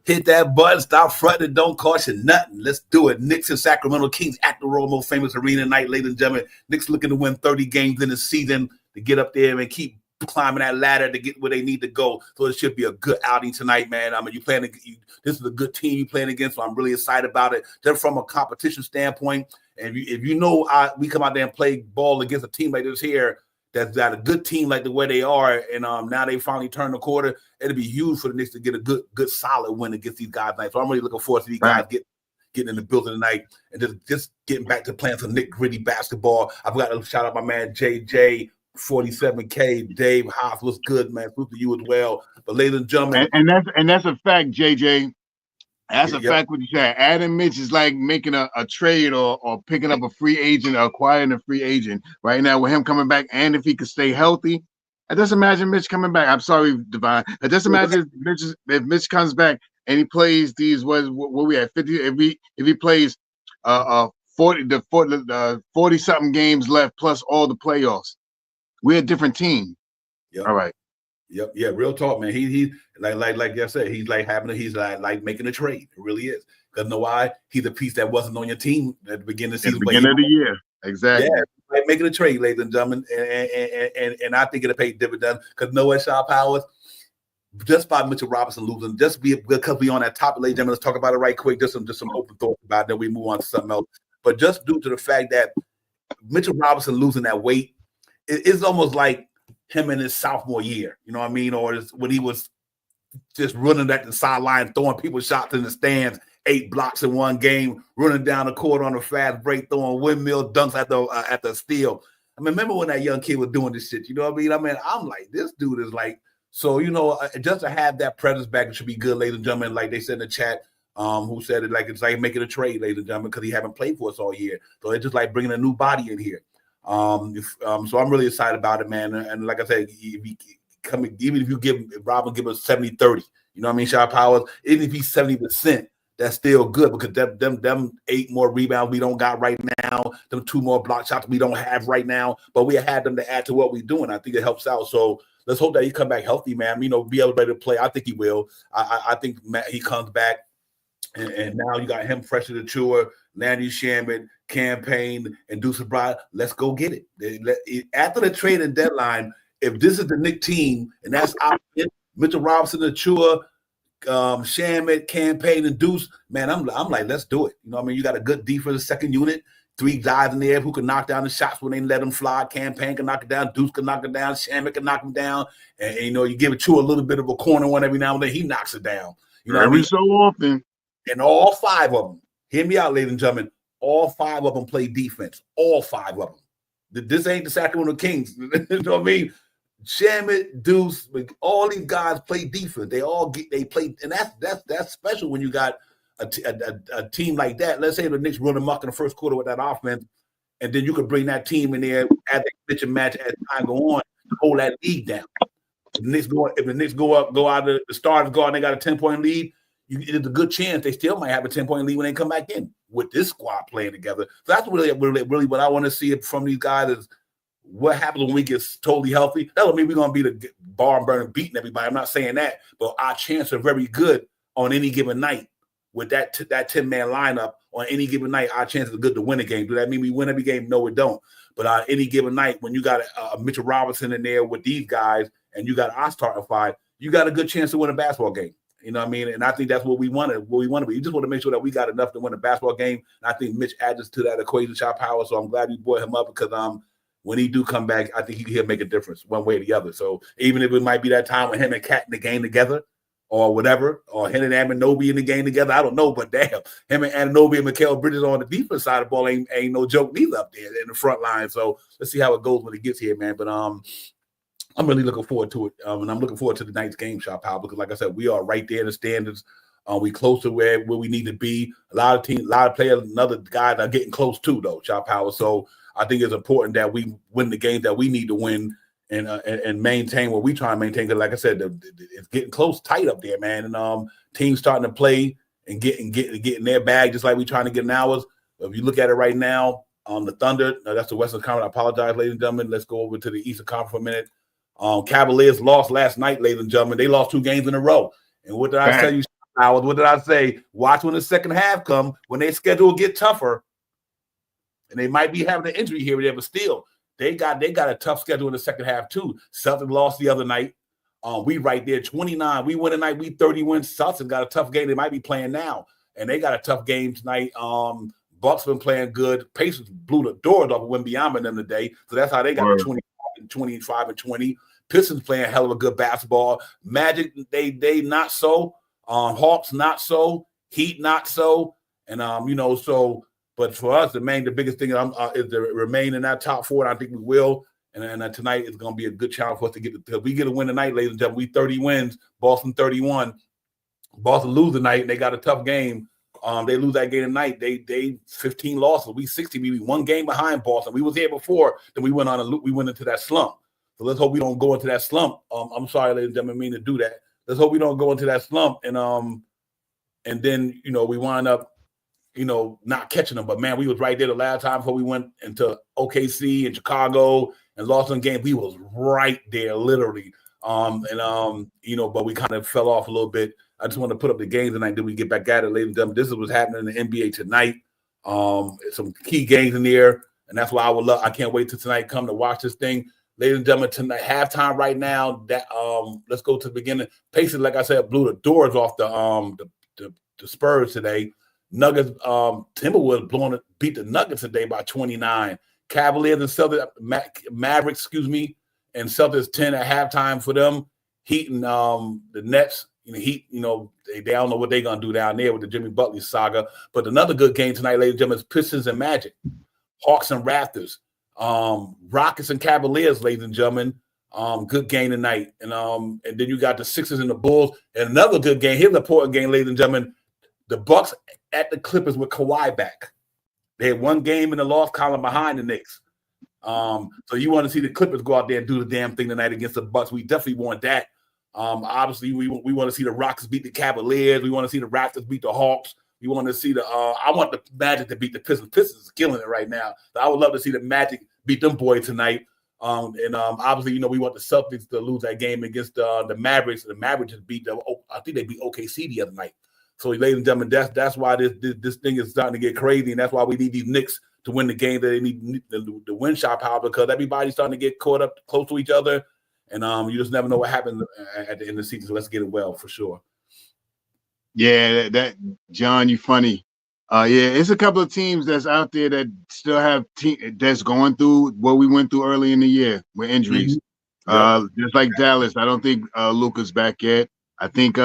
Hit that button, stop fronting, don't cost you nothing. Let's do it. Knicks and Sacramento Kings at the world's most famous arena tonight, ladies and gentlemen. Knicks looking to win 30 games in the season to get up there and keep climbing that ladder to get where they need to go. So it should be a good outing tonight, man. This is a good team you're playing against, so I'm really excited about it. Just from a competition standpoint, and if you know we come out there and play ball against a team like this here, that's got a good team like the way they are, and now they finally turned the quarter. It'll be huge for the Knicks to get a good solid win against these guys tonight. So I'm really looking forward to these guys getting in the building tonight and just getting back to playing some Knick gritty basketball. I've got to shout out my man JJ 47K, Dave Haas. What's good, man? Salute to you as well. But ladies and gentlemen, and that's a fact, JJ. That's a fact what you said. Adam Mitch is like making a trade or picking up a free agent or acquiring a free agent right now with him coming back. And if he could stay healthy, I just imagine Mitch coming back. I'm sorry, Divine. I just imagine if Mitch comes back and he plays these what we at 50. If he plays 40 something games left plus all the playoffs, we're a different team. Yep. All right. Yep. Yeah. Real talk, man. He like I said, he's like making a trade. It really is. Because know why? He's a piece that wasn't on your team at the beginning of the season. At the beginning of the year. Exactly. Yeah, like making a trade, ladies and gentlemen. And I think it'll pay dividends. Because know what, Shaw Powers? Just by Mitchell Robinson losing, because we on that topic, ladies and gentlemen, let's talk about it right quick. Just some open thoughts about it, then we move on to something else. But just due to the fact that Mitchell Robinson losing that weight, it's almost like him in his sophomore year, you know what I mean? Or when he was just running at the sideline, throwing people shots in the stands, 8 blocks in one game, running down the court on a fast break, throwing windmill dunks at the steal. I mean, remember when that young kid was doing this shit, you know what I mean? I'm like, this dude is like, so, just to have that presence back, it should be good, ladies and gentlemen. Like they said in the chat, who said it like it's like making a trade, ladies and gentlemen, because he haven't played for us all year. So it's just like bringing a new body in here. So I'm really excited about it, man. And like I said, even if you give Robin give us 70-30, you know what I mean, Shot Powers, even if he's 70%, that's still good because them 8 more rebounds we don't got right now, them 2 more block shots we don't have right now, but we had them to add to what we're doing. I think it helps out. So let's hope that he come back healthy, man. You know, be able to play. I think he will. I think he comes back, and now you got him fresh to the tour, Landy Shaman, Campaign, and Deuce Bride. Let's go get it. After the trading deadline, if this is the Knicks team, and that's Mitchell Robinson, the tour, Shamit, Campaign, and Deuce, man, I'm like, let's do it. You know what I mean? You got a good defensive second unit, 3 guys in there who can knock down the shots when they let them fly. Campaign can knock it down. Deuce can knock it down. Shamit can knock him down. And you know, you give it to a little bit of a corner one every now and then. He knocks it down. You know every what I mean? so often. And all 5 of them, hear me out, ladies and gentlemen, all 5 of them play defense. All 5 of them. This ain't the Sacramento Kings. You know what I mean? Shamit, Deuce, all these guys play defense. They play, and that's special when you got a team like that. Let's say the Knicks run amok in the first quarter with that offense, and then you could bring that team in there as they pitch and match as time go on to hold that lead down. If the Knicks go out, the starters go out, and they got a 10-point lead. There's a good chance they still might have a 10-point lead when they come back in with this squad playing together. So that's really what I want to see from these guys is what happens when we get totally healthy. That don't mean we're going to be the barn burner beating everybody. I'm not saying that, but our chances are very good on any given night with that 10-man lineup. On any given night, our chances are good to win a game. Do that mean we win every game? No, it don't. But on any given night, when you got a Mitchell Robinson in there with these guys and you got our starting 5, you got a good chance to win a basketball game. You know what I mean? And I think that's what we wanted. What we want to be. You just want to make sure that we got enough to win a basketball game. And I think Mitch adds to that equation, Shot Power. So I'm glad you brought him up because when he do come back, I think he'll make a difference one way or the other. So even if it might be that time with him and Cat in the game together or whatever, or him and Anunoby in the game together, I don't know. But damn, him and Anunoby and Mikal Bridges on the defense side of the ball ain't no joke neither up there in the front line. So let's see how it goes when it gets here, man. But I'm really looking forward to it. And I'm looking forward to the night's game, Shot Power, because like I said, we are right there in the standards. We close to where we need to be. A lot of players, another guys are getting close too, though, Shot Power. So I think it's important that we win the game that we need to win and maintain what we try to maintain. Because like I said, it's getting close, tight up there, man. And teams starting to play and getting their bag just like we trying to get in ours. If you look at it right now, the Thunder, that's the Western Conference. I apologize, ladies and gentlemen. Let's go over to the Eastern Conference for a minute. Cavaliers lost last night, ladies and gentlemen. They lost 2 games in a row. And what did I tell you, Howard? What did I say? Watch when the second half come, when their schedule get tougher. And they might be having an injury here or there, but still, they got a tough schedule in the second half too. Celtics lost the other night. We right there, 29. We win tonight. We 30 wins. Celtics got a tough game. They might be playing now, and they got a tough game tonight. Bucks been playing good. Pacers blew the doors off of Wembanyama and them today, so that's how they got the 25 and 20. Pistons playing hell of a good basketball. Magic, they not so. Hawks not so. Heat not so. And so. But for us, the biggest thing is to remain in that top 4, and I think we will. And tonight is going to be a good challenge for us to get. If we get a win tonight, ladies and gentlemen, we 30 wins. Boston 31. Boston lose tonight, and they got a tough game. They lose that game tonight. They 15 losses. We 60. We 1 game behind Boston. We was here before. Then we went into that slump. So let's hope we don't go into that slump. I'm sorry, ladies and gentlemen, I mean to do that. Let's hope we don't go into that slump and then we wind up not catching them. But man, we was right there the last time before we went into OKC and Chicago and lost some game. We was right there, literally. But we kind of fell off a little bit. I just want to put up the games tonight. Then we get back at it, ladies and gentlemen. This is what's happening in the NBA tonight. Some key games in there, and that's why I can't wait till tonight come to watch this thing. Ladies and gentlemen, tonight, halftime right now, that let's go to the beginning. Pacers, like I said, blew the doors off the Spurs today. Nuggets, Timberwolves beat the Nuggets today by 29. Cavaliers and Celtics, Mavericks, and Celtics 10 at halftime for them. Heat and the Nets, Heat, they don't know what they're going to do down there with the Jimmy Butler saga. But another good game tonight, ladies and gentlemen, is Pistons and Magic. Hawks and Raptors. Rockets and Cavaliers, ladies and gentlemen. Good game tonight. And then you got the Sixers and the Bulls. And another good game. Here's an important game, ladies and gentlemen. the Bucks at the Clippers with Kawhi back. They had one game in the loss column behind the Knicks. So you want to see the Clippers go out there and do the damn thing tonight against the Bucks. We definitely want that. Obviously, we want to see the Rockets beat the Cavaliers. We want to see the Raptors beat the Hawks. We want to see I want the Magic to beat the Pistons. Pistons is killing it right now. So I would love to see the Magic beat them boys tonight. Obviously, we want the Celtics to lose that game against the Mavericks. The Mavericks just beat them. I think they beat OKC the other night. So, ladies and gentlemen, that's why this thing is starting to get crazy, and that's why we need these Knicks to win the game. That they need the win shot power, because everybody's starting to get caught up close to each other, and you just never know what happens at the end of the season. So let's get it well for sure. Yeah, that John, you funny. Yeah, it's a couple of teams that's out there that still have that's going through what we went through early in the year with injuries. Mm-hmm. Just like Dallas, I don't think Luka's back yet. I think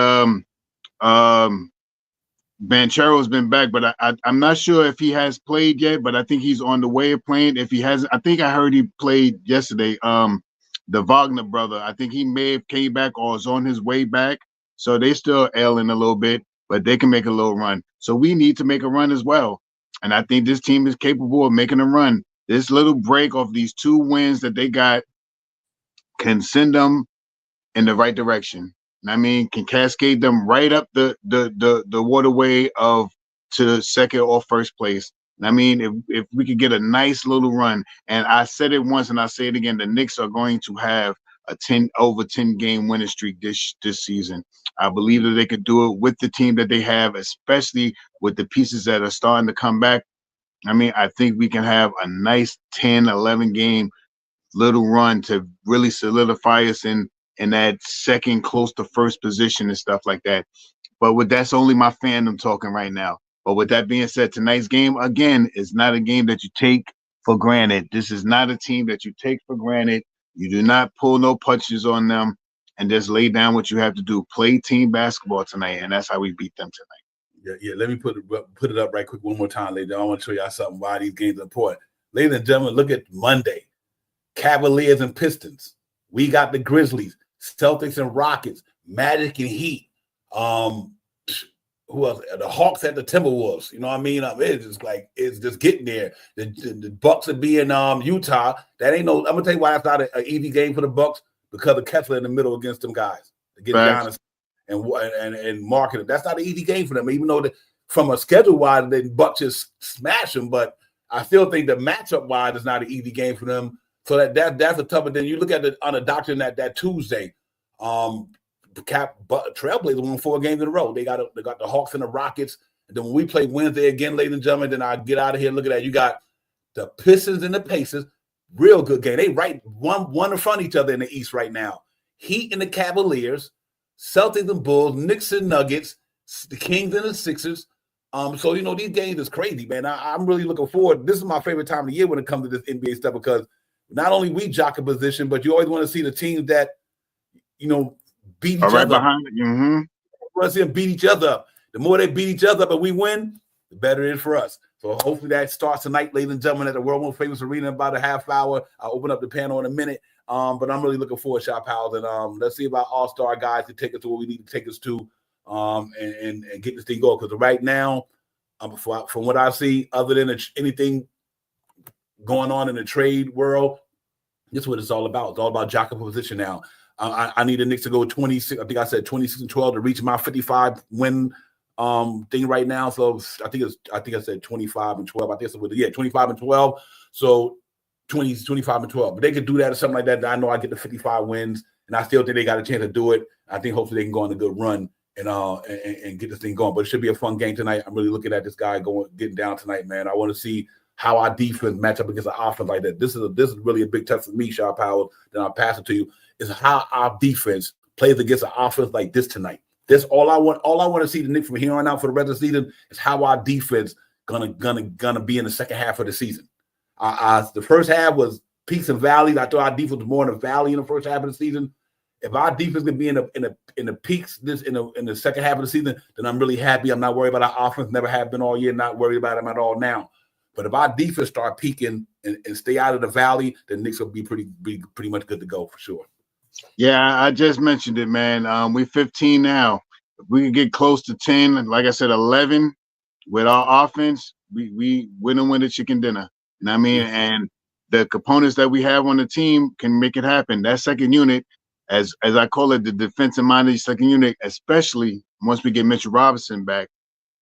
Banchero's been back, but I'm not sure if he has played yet, but I think he's on the way of playing. If he hasn't, I think I heard he played yesterday. The Wagner brother, I think he may have came back or is on his way back. So they still ailing a little bit, but they can make a little run. So we need to make a run as well. And I think this team is capable of making a run. This little break of these 2 wins that they got can send them in the right direction. I mean, can cascade them right up the waterway to second or first place. I mean, if we could get a nice little run, and I said it once and I say it again, the Knicks are going to have a 10 game winning streak this season. I believe that they could do it with the team that they have, especially with the pieces that are starting to come back. I mean, I think we can have a nice 10, 11 game little run to really solidify us in that second close to first position and stuff like that. But that's only my fandom talking right now. But with that being said, tonight's game, again, is not a game that you take for granted. This is not a team that you take for granted. You do not pull no punches on them and just lay down what you have to do. Play team basketball tonight, and that's how we beat them tonight. Yeah. Let me put it up right quick one more time, ladies. I want to show y'all something why these games are important. Ladies and gentlemen, look at Monday. Cavaliers and Pistons. We got the Grizzlies, Celtics and Rockets, Magic and Heat. Who else? The Hawks at the Timberwolves. You know what I mean? It's just getting there. The Bucks will be in Utah. That ain't no. I'm gonna tell you why that's not an easy game for the Bucks, because of Kessler in the middle against them guys. Get Giannis and market it. That's not an easy game for them, even though from a schedule wise, the Bucks just smash them. But I still think the matchup wise is not an easy game for them. So that's a tougher. Then you look at on the doctrine that Tuesday. Trailblazers won 4 games in a row. They got the Hawks and the Rockets. And then when we play Wednesday again, ladies and gentlemen, then I get out of here. Look at that. You got the Pistons and the Pacers. Real good game. They right one in front of each other in the East right now. Heat and the Cavaliers, Celtics and Bulls, Knicks and Nuggets, the Kings and the Sixers. So these games is crazy, man. I'm really looking forward. This is my favorite time of the year when it comes to this NBA stuff, because not only we jock a position, but you always want to see the teams that beat each other up. Behind it. Mm-hmm. We want to see them beat each other up. The more they beat each other up and we win, the better it is for us. So hopefully that starts tonight, ladies and gentlemen, at the world most famous arena in about a half hour. I'll open up the panel in a minute. But I'm really looking forward, Shop Pals. And let's see about all-star guys to take us to what we need to take us to and get this thing going. Because right now, from what I see, other than anything going on in the trade world, this is what it's all about. It's all about jockeying position now. I need the Knicks to go 26. I think I said 26-12 to reach my 55 win thing right now. So I think I said 25-12. I think it's 25-12. So 25-12. But they could do that or something like that. I know I get the 55 wins, and I still think they got a chance to do it. I think hopefully they can go on a good run and get this thing going. But it should be a fun game tonight. I'm really looking at this guy getting down tonight, man. I want to see how our defense match up against an offense like that. This is really a big test for me, Shaw Powell. Then I'll pass it to you. Is how our defense plays against an offense like this tonight. This all I want to see the Knicks from here on out for the rest of the season is how our defense gonna be in the second half of the season. The first half was peaks and valleys. I thought our defense was more in the valley in the first half of the season. If our defense can be in the peaks in the second half of the season, then I'm really happy. I'm not worried about our offense. Never have been all year. Not worried about them at all now. But if our defense start peaking and stay out of the valley, then Knicks will be pretty much good to go for sure. Yeah, I just mentioned it, man. We're 15 now. we could get close to 10, like I said, 11 with our offense, we win the chicken dinner. You know what I mean? And the components that we have on the team can make it happen. That second unit, as I call it, the defensive-minded second unit, especially once we get Mitchell Robinson back,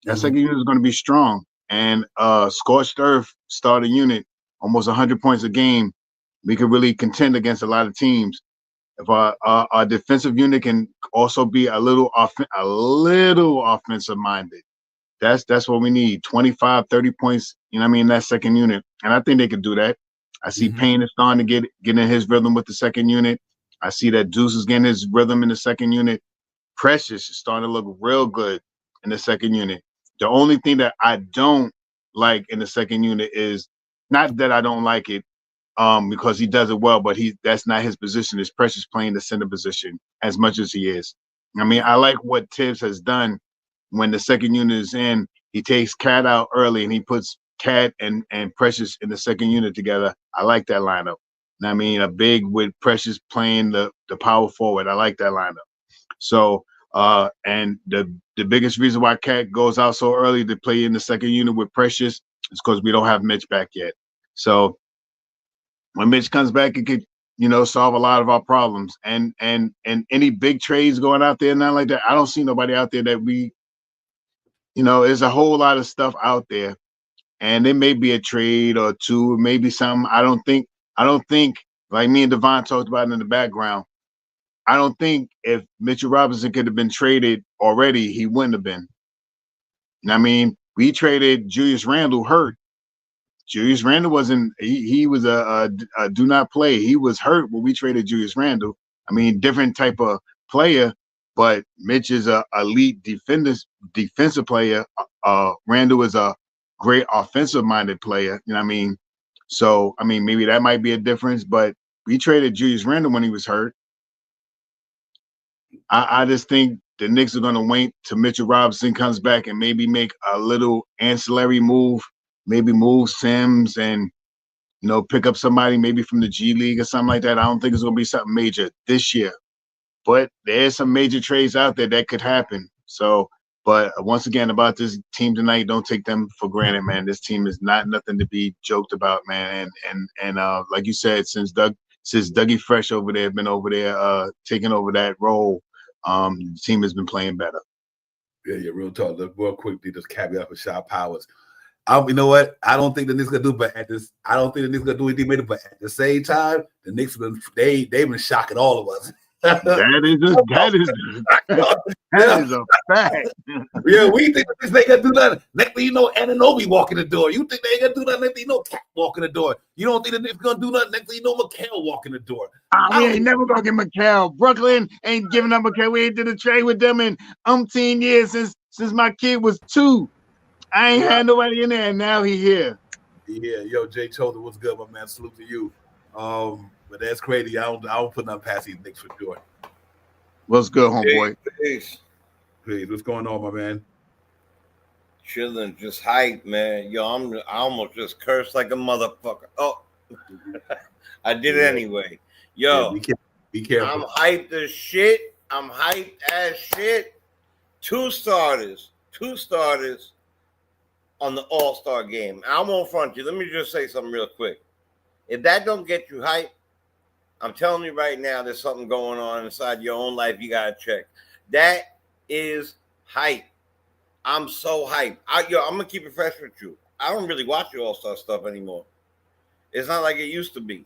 that second unit is going to be strong. And scorched earth starting unit, almost 100 points a game, we could really contend against a lot of teams. If our defensive unit can also be a little offensive minded, that's what we need. 25, 30 points, you know what I mean, that second unit. And I think they could do that. I see Payne is starting to get in his rhythm with the second unit. I see that Deuce is getting his rhythm in the second unit. Precious is starting to look real good in the second unit. The only thing that I don't like in the second unit is not that I don't like it, because he does it well, but that's not his position. Is Precious playing the center position as much as he is. I mean, I like what Tibbs has done when the second unit is in. He takes Cat out early and he puts Cat and Precious in the second unit together. I like that lineup. I mean, a big with Precious playing the power forward. I like that lineup. So, and the biggest reason why Cat goes out so early to play in the second unit with Precious is because we don't have Mitch back yet. So when Mitch comes back, it could, solve a lot of our problems. And any big trades going out there, nothing like that. I don't see nobody out there that we, there's a whole lot of stuff out there, and there may be a trade or two, maybe something. I don't think like me and Devon talked about in the background. I don't think if Mitchell Robinson could have been traded already, he wouldn't have been. I mean, we traded Julius Randle hurt. Julius Randle wasn't. He was a do not play. He was hurt when we traded Julius Randle. I mean, different type of player, but Mitch is a elite defensive player. Randle is a great offensive-minded player. You know what I mean? So, I mean, maybe that might be a difference, but we traded Julius Randle when he was hurt. I just think the Knicks are going to wait till Mitchell Robinson comes back and maybe make a little ancillary move, maybe move Sims and, pick up somebody maybe from the G League or something like that. I don't think it's going to be something major this year. But there's some major trades out there that could happen. So, but once again, about this team tonight, don't take them for granted, man. This team is not nothing to be joked about, man. And like you said, since Dougie Fresh over there been over there taking over that role, the team has been playing better. Yeah, real talk. Real quickly, just caveat for Shot Powers. You know what? I don't think the Knicks gonna do, but I don't think the Knicks gonna do anything with it. But at the same time, the Knicks they've been shocking all of us. That is a fact. Yeah, we think the Knicks ain't gonna do nothing. Next thing you know, Anunoby walking the door. You think they ain't gonna do nothing? Next thing you know, Cat walking the door. You don't think the Knicks gonna do nothing? Next thing you know, McHale walking the door. We ain't never gonna get McHale. Brooklyn ain't giving up McHale. We ain't did a trade with them in umpteen years since my kid was 2. I ain't had nobody in there, and now he here. Yeah, yo, Jay Chosen, what's good, my man? Salute to you. But that's crazy. I don't put nothing past these Knicks for sure. What's good, homeboy? Peace. Please, what's going on, my man? Chilling, just hype, man. Yo, I almost just cursed like a motherfucker. Oh, I did it anyway. Yo, yeah, be careful. I'm hyped as shit. I'm hyped as shit. Two starters on the All-Star game. I won't front you. Let me just say something real quick. If that don't get you hyped, I'm telling you right now, there's something going on inside your own life you got to check. That is hype. I'm so hyped. I'm going to keep it fresh with you. I don't really watch the All-Star stuff anymore. It's not like it used to be.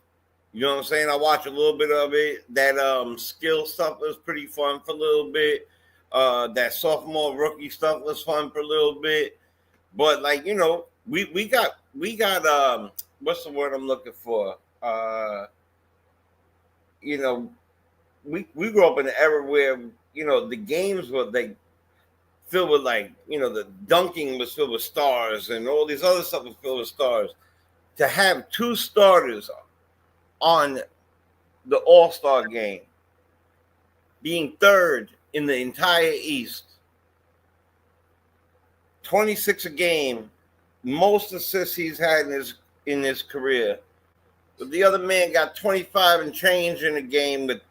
You know what I'm saying? I watch a little bit of it. That skill stuff was pretty fun for a little bit. That sophomore rookie stuff was fun for a little bit. But like, we got what's the word I'm looking for? We grew up in an era where, the games were like filled with the dunking was filled with stars and all these other stuff was filled with stars. To have 2 starters on the All-Star game, being 3rd in the entire East, 26 a game, most assists he's had in his career. But the other man got 25 and change in the game, with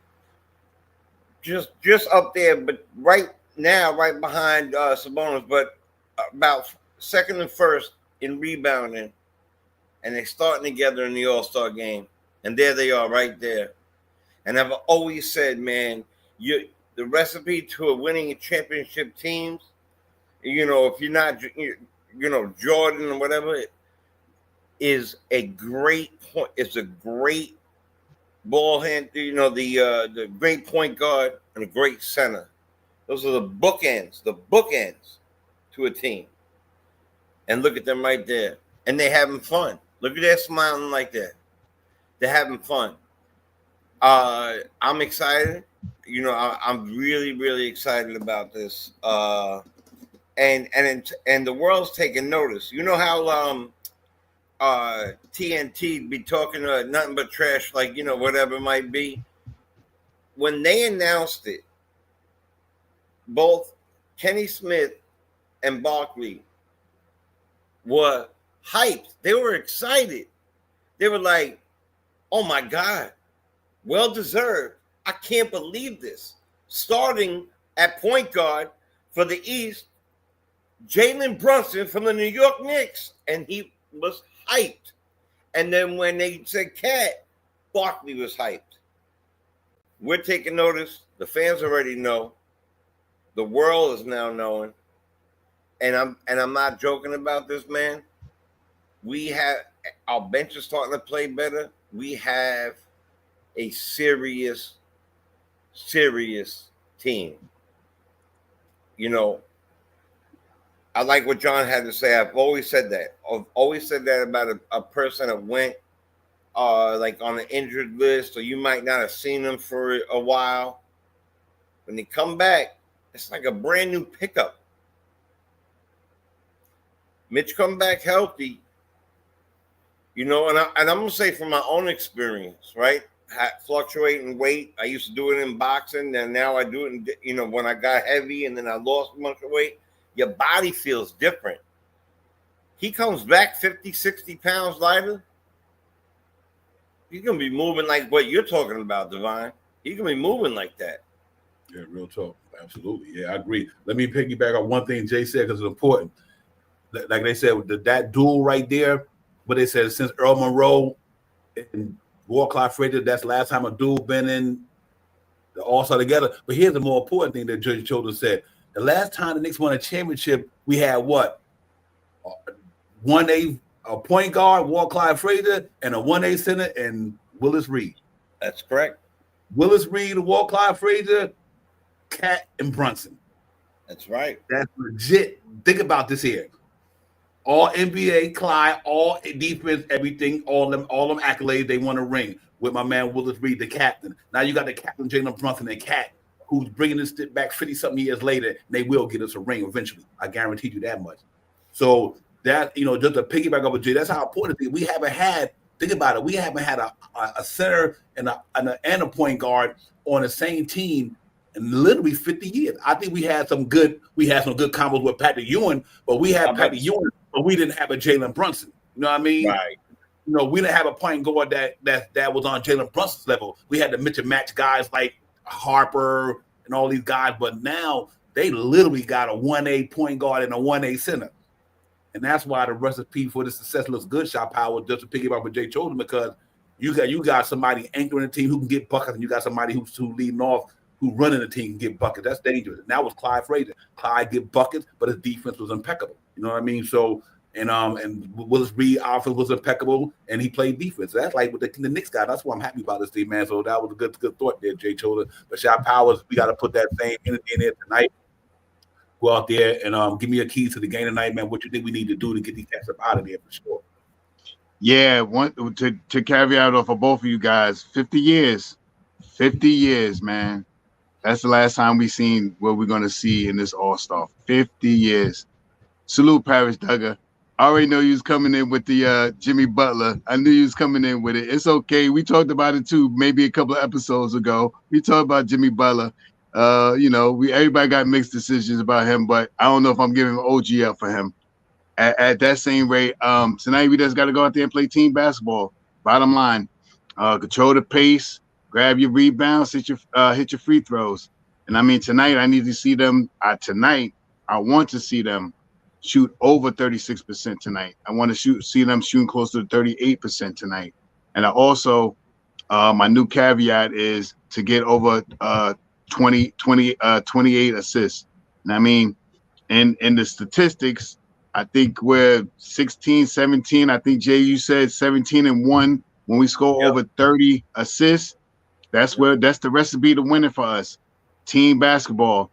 just up there, but right now right behind Sabonis, but about second and first in rebounding, and they're starting together in the All-Star game. And there they are right there. And I've always said, man, the recipe to a winning championship teams, if you're not, Jordan or whatever, is a great point. It's a great ball hand, the great point guard and a great center. Those are the bookends to a team. And look at them right there. And they're having fun. Look at that smiling like that. They're having fun. I'm excited. I'm really, really excited about this. And the world's taking notice. You know how TNT be talking nothing but trash, like, whatever it might be. When they announced it, both Kenny Smith and Barkley were hyped. They were excited. They were like, oh my God, well deserved. I can't believe this. Starting at point guard for the East, Jalen Brunson from the New York Knicks, and he was hyped. And then when they said Cat, Barkley was hyped. We're taking notice. The fans already know. The world is now knowing. And I'm not joking about this, man. We have our bench is starting to play better. We have a serious team. I like what John had to say. I've always said that. I've always said that about a person that went like on an injured list, or you might not have seen them for a while. When they come back, it's like a brand new pickup. Mitch come back healthy, and I'm gonna say from my own experience, right? Fluctuating weight. I used to do it in boxing, and now I do it in, when I got heavy and then I lost a bunch of weight. Your body feels different. He comes back 50, 60 pounds lighter. He's going to be moving like what you're talking about, Divine. He's going to be moving like that. Yeah, real talk. Absolutely. Yeah, I agree. Let me piggyback on one thing Jay said because it's important. Like they said, that duel right there, what they said, since Earl Monroe and Walt Clyde Frazier, that's the last time a duel been in the All-Star together. But here's the more important thing that Judge Children said. The last time the Knicks won a championship, we had what? 1A point guard, Walt Clyde Frazier, and a 1A center, and Willis Reed. That's correct. Willis Reed, Walt Clyde Frazier, Cat, and Brunson. That's right. That's legit. Think about this here. All NBA, Clyde, all defense, everything, all them accolades, they won a ring with my man Willis Reed, the captain. Now you got the captain, Jalen Brunson, and Cat, who's bringing this back 50-something years later, and they will get us a ring eventually. I guarantee you that much. So that, just to piggyback up with Jay, that's how important it is. We haven't had, think about it, we haven't had a center and a point guard on the same team in literally 50 years. I think we had some good combos with Patrick Ewing, but we had Patrick Ewing, but we didn't have a Jalen Brunson. You know what I mean? Right. We didn't have a point guard that was on Jalen Brunson's level. We had to mix and match guys like Harper and all these guys, but now they literally got a 1A point guard and a 1A center. And that's why the recipe for the success looks good, Shot Power, just to piggyback with Jay Chosen, because you got somebody anchoring the team who can get buckets, and you got somebody who's leading off, who running the team can get buckets. That's dangerous. And that was Clyde Frazier. Clyde get buckets, but his defense was impeccable. You know what I mean? So and Willis Reed offense was impeccable, and he played defense. That's like with the Knicks guy. That's why I'm happy about this team, man. So that was a good thought there, Jay Chosen. But Shot Powers, we got to put that same energy in there tonight. Go out there and give me a key to the game tonight, man. What you think we need to do to get these cats up out of there for sure? Yeah, to caveat off of both of you guys, 50 years, man. That's the last time we seen what we're going to see in this All-Star. 50 years. Salute, Paris Duggar. I already know you was coming in with the Jimmy Butler. I knew you was coming in with it. It's okay. We talked about it too, maybe a couple of episodes ago. We talked about Jimmy Butler. Everybody got mixed decisions about him, but I don't know if I'm giving OG up for him. At that same rate, tonight we just got to go out there and play team basketball. Bottom line, control the pace, grab your rebounds, hit your free throws. And I mean, tonight I need to see them. Tonight I want to see them shoot over 36% tonight. I want to see them shooting close to 38% tonight. And I also, my new caveat is to get over 28 assists. And I mean, in the statistics, I think we're 16, 17. I think Jay, you said 17-1 when we score over 30 assists. That's the recipe to winning for us. Team basketball.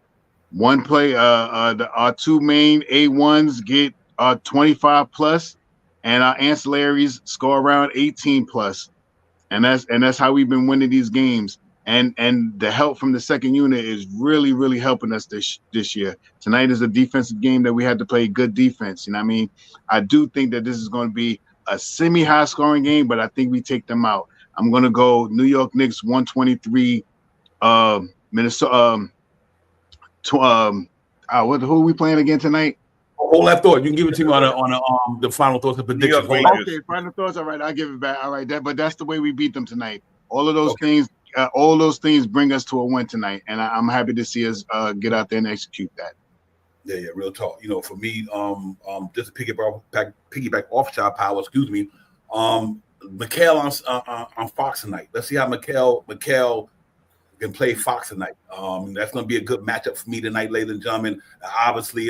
One play, our two main A1s get 25 plus, and our ancillaries score around 18 plus. And that's how we've been winning these games. And the help from the second unit is really, really helping us this year. Tonight is a defensive game that we had to play good defense. You know what I mean? I do think that this is going to be a semi-high scoring game, but I think we take them out. I'm going to go New York Knicks 123, Minnesota. Who are we playing again tonight? Hold that thought. You can give it to me on the final thoughts and predictions. Okay, final thoughts. All right, I'll give it back. All right, but that's the way we beat them tonight. All of those things bring us to a win tonight, and I'm happy to see us get out there and execute that. Yeah, real talk. You know, for me, just to piggyback off Shy Power, excuse me, Mikal on Fox tonight. Let's see how Mikal can play Fox tonight. That's going to be a good matchup for me tonight, ladies and gentlemen. Obviously,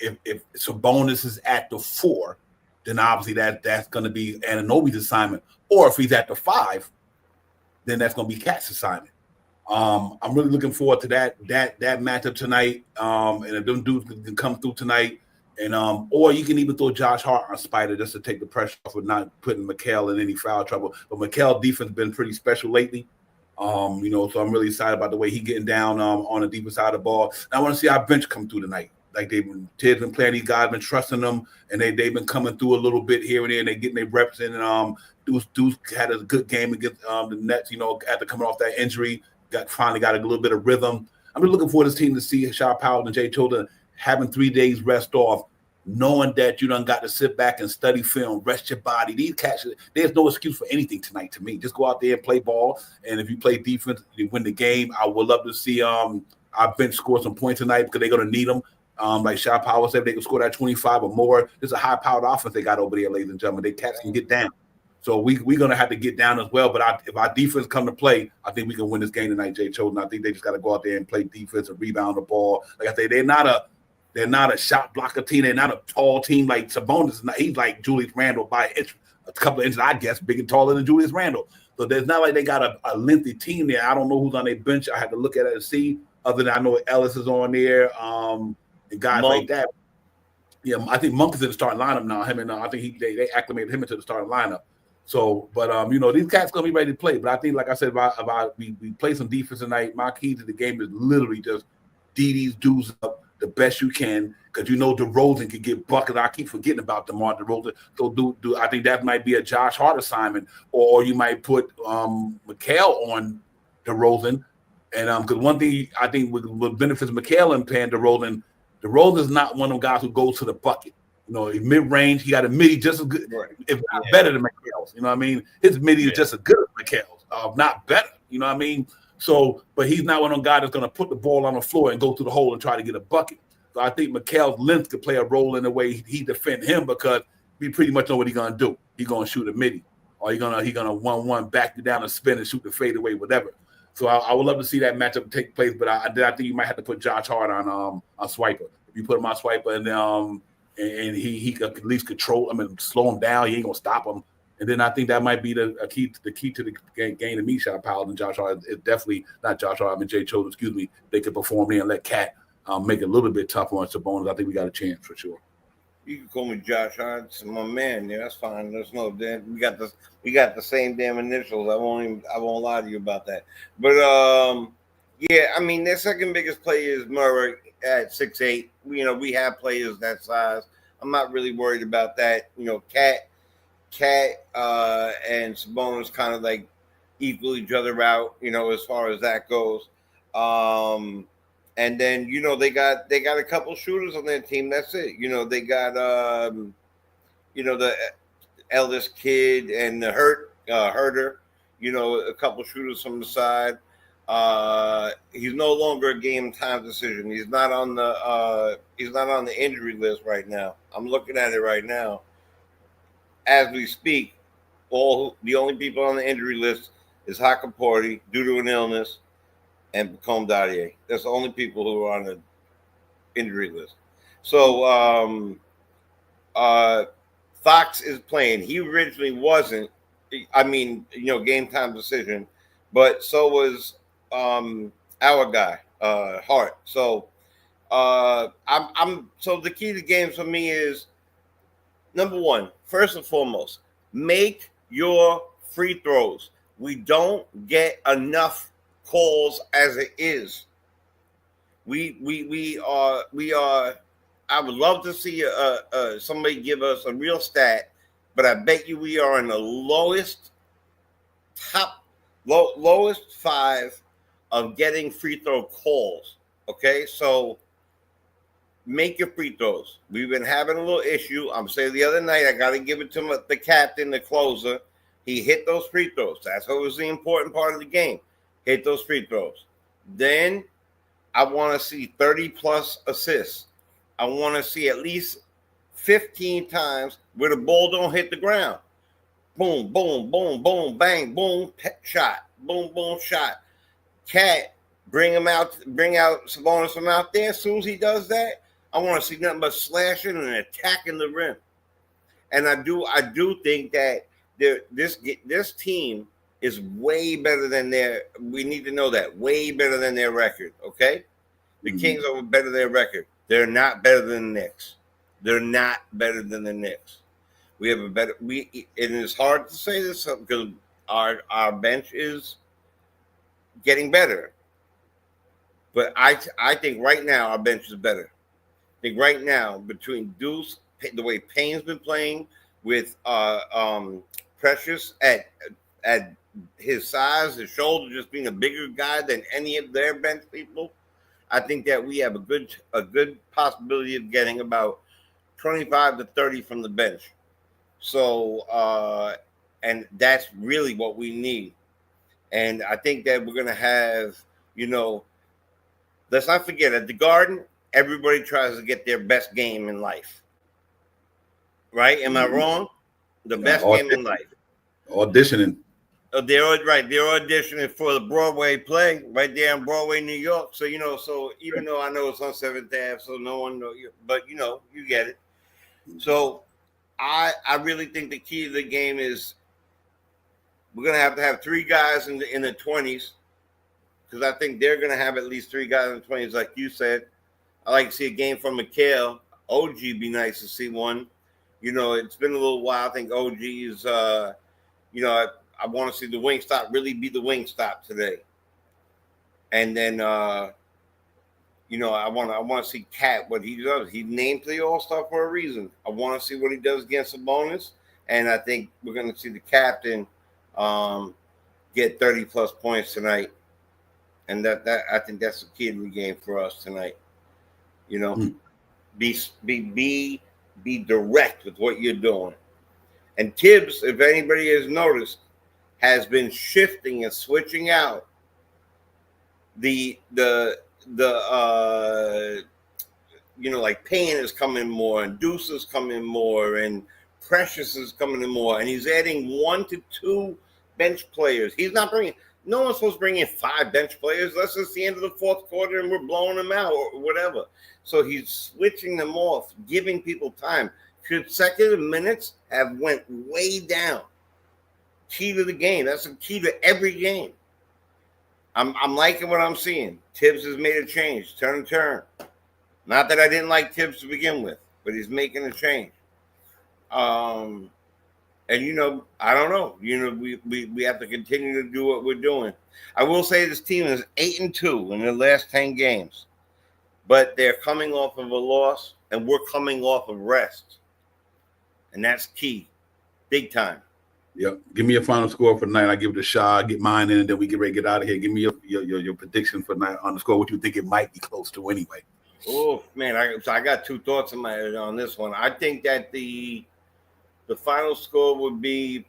if Sabonis is at the 4, then obviously that's going to be Anunoby's assignment. Or if he's at the 5, then that's going to be Cat's assignment. I'm really looking forward to that matchup tonight. And if them dudes can come through tonight, and or you can even throw Josh Hart on Spider just to take the pressure off of not putting Mikal in any foul trouble. But Mikal's defense has been pretty special lately. You know, so I'm really excited about the way he's getting down on the deeper side of the ball. And I want to see our bench come through tonight. Like Ted's been playing these guys, been trusting them, and they've been coming through a little bit here and there, and they getting their reps in. And Deuce had a good game against the Nets. You know, after coming off that injury, finally got a little bit of rhythm. I'm really looking forward to this team to see Shy Powell and Jay Chilton having 3 days rest off, knowing that you done got to sit back and study film, rest your body. These cats, there's no excuse for anything tonight to me. Just go out there and play ball. And if you play defense, you win the game. I would love to see our bench score some points tonight because they're going to need them. Like Shy Powell said, they can score that 25 or more. There's a high-powered offense they got over there, ladies and gentlemen. They cats can get down. So we're going to have to get down as well. But if our defense come to play, I think we can win this game tonight, Jay Chosen. I think they just got to go out there and play defense and rebound the ball. Like I say, they're not a shot blocker team. They're not a tall team like Sabonis. He's like Julius Randle by a couple of inches, I guess, big and taller than Julius Randle. So there's not like they got a lengthy team there. I don't know who's on their bench. I had to look at it and see. Other than I know Ellis is on there, and guys like that. Yeah, I think Monk is in the starting lineup now. Him and I think they acclimated him into the starting lineup. So, but you know, these cats gonna be ready to play. But I think, like I said, about we play some defense tonight. My key to the game is literally just D these dudes up the best you can, because you know DeRozan can get buckets. I keep forgetting about DeMar DeRozan. So I think that might be a Josh Hart assignment, or you might put Mikal on DeRozan. And because one thing I think would benefit Mikal and paying DeRozan is not one of them guys who goes to the bucket. You know, mid-range, he got a midi just as good, if not better than Mikal's. You know what I mean? His midi is just as good as Mikal's, not better. You know what I mean? So, but he's not one of them guys that's going to put the ball on the floor and go through the hole and try to get a bucket. So I think Mikal's length could play a role in the way he defend him, because we pretty much know what he's going to do. He's going to shoot a midi, or he's going to 1-1 back you down and spin and shoot the fade away, whatever. So I would love to see that matchup take place, but I think you might have to put Josh Hart on Swiper. If you put him on Swiper and he could at least control him and slow him down, he ain't gonna stop him. And then I think that might be the key to the game to me, Shy Powell and Josh Hart. It's definitely not Josh Hart. I mean Jay Chosen, excuse me. They could perform there and let Cat make it a little bit tougher on Sabonis. I think we got a chance for sure. You can call me Josh Hart, it's my man. Yeah, that's fine. There's no damn. We got the same damn initials. I won't lie to you about that. But yeah, I mean their second biggest player is Murray at 6'8". You know, we have players that size. I'm not really worried about that. You know, Cat and Sabonis kind of like equal each other out, you know, as far as that goes. And then, you know, they got a couple shooters on their team. That's it. You know, they got you know, the eldest kid and the Herter, you know, a couple shooters from the side. He's no longer a game time decision. He's not on the injury list right now. I'm looking at it right now as we speak. The only people on the injury list is Hakaporti due to an illness and Pacome Dadier. That's the only people who are on the injury list. So Fox is playing. He originally wasn't. I mean, game time decision, but so was our guy Hart. So I'm so the key to games for me is number one, first and foremost, make your free throws. We don't get enough calls as it is. We are. I would love to see somebody give us a real stat, but I bet you we are in the lowest 5 of getting free throw calls. Okay, so make your free throws. We've been having a little issue. I'm saying the other night, I got to give it to the captain, the closer. He hit those free throws. That's what was the important part of the game. Hit those free throws. Then I want to see 30-plus assists. I want to see at least 15 times where the ball don't hit the ground. Boom, boom, boom, boom, bang, boom, shot. Boom, boom, shot. Cat, bring out Sabonis from out there. As soon as he does that, I want to see nothing but slashing and attacking the rim. And I do think that this team is way better than we need to know that, way better than their record, okay? The Kings are better than their record. They're not better than the Knicks. They're not better than the Knicks. We have it is hard to say this because our bench is getting better. But I think right now our bench is better. I think right now between Deuce, the way Payne's been playing with Precious at his size, his shoulder just being a bigger guy than any of their bench people, I think that we have a good possibility of getting about 25 to 30 from the bench. So and that's really what we need. And I think that we're going to have, let's not forget, at the Garden, everybody tries to get their best game in life. Right? Am I wrong? The best game in life. Auditioning. They're auditioning for the Broadway play right there in Broadway, New York. So, so even though I know it's on 7th Ave, so no one knows, but, you get it. So I really think the key to the game is we're going to have 3 guys in the 20s, because I think they're going to have at least 3 guys in the 20s, like you said. I like to see a game from Mikal. OG be nice to see one. It's been a little while. I think OG is, I want to see the wing stop really be the wing stop today. And then, I want to see Cat, what he does. He named the All-Star for a reason. I want to see what he does against Sabonis. And I think we're going to see the captain get 30-plus points tonight. And that I think that's the key to the game for us tonight. Be direct with what you're doing. And Tibbs, if anybody has noticed, has been shifting and switching out like Payne is coming more and Deuce is coming more and Precious is coming in more, and he's adding 1 to 2 bench players. He's not bringing. No one's supposed to bring in 5 bench players. That's just the end of the 4th quarter and we're blowing them out or whatever. So he's switching them off, giving people time. Consecutive minutes have went way down. Key to the game. That's a key to every game. I'm liking what I'm seeing. Tibbs has made a change. Turn. Not that I didn't like Tibbs to begin with, but he's making a change. And I don't know. We have to continue to do what we're doing. I will say this team is 8-2 in their last 10 games, but they're coming off of a loss, and we're coming off of rest, and that's key, big time. Yep. Give me a final score for tonight. I give it a shot. Get mine in, and then we get ready to get out of here. Give me your prediction for tonight on the score. What you think it might be close to anyway? Oh man, I got 2 thoughts in my head on this one. I think that the final score would be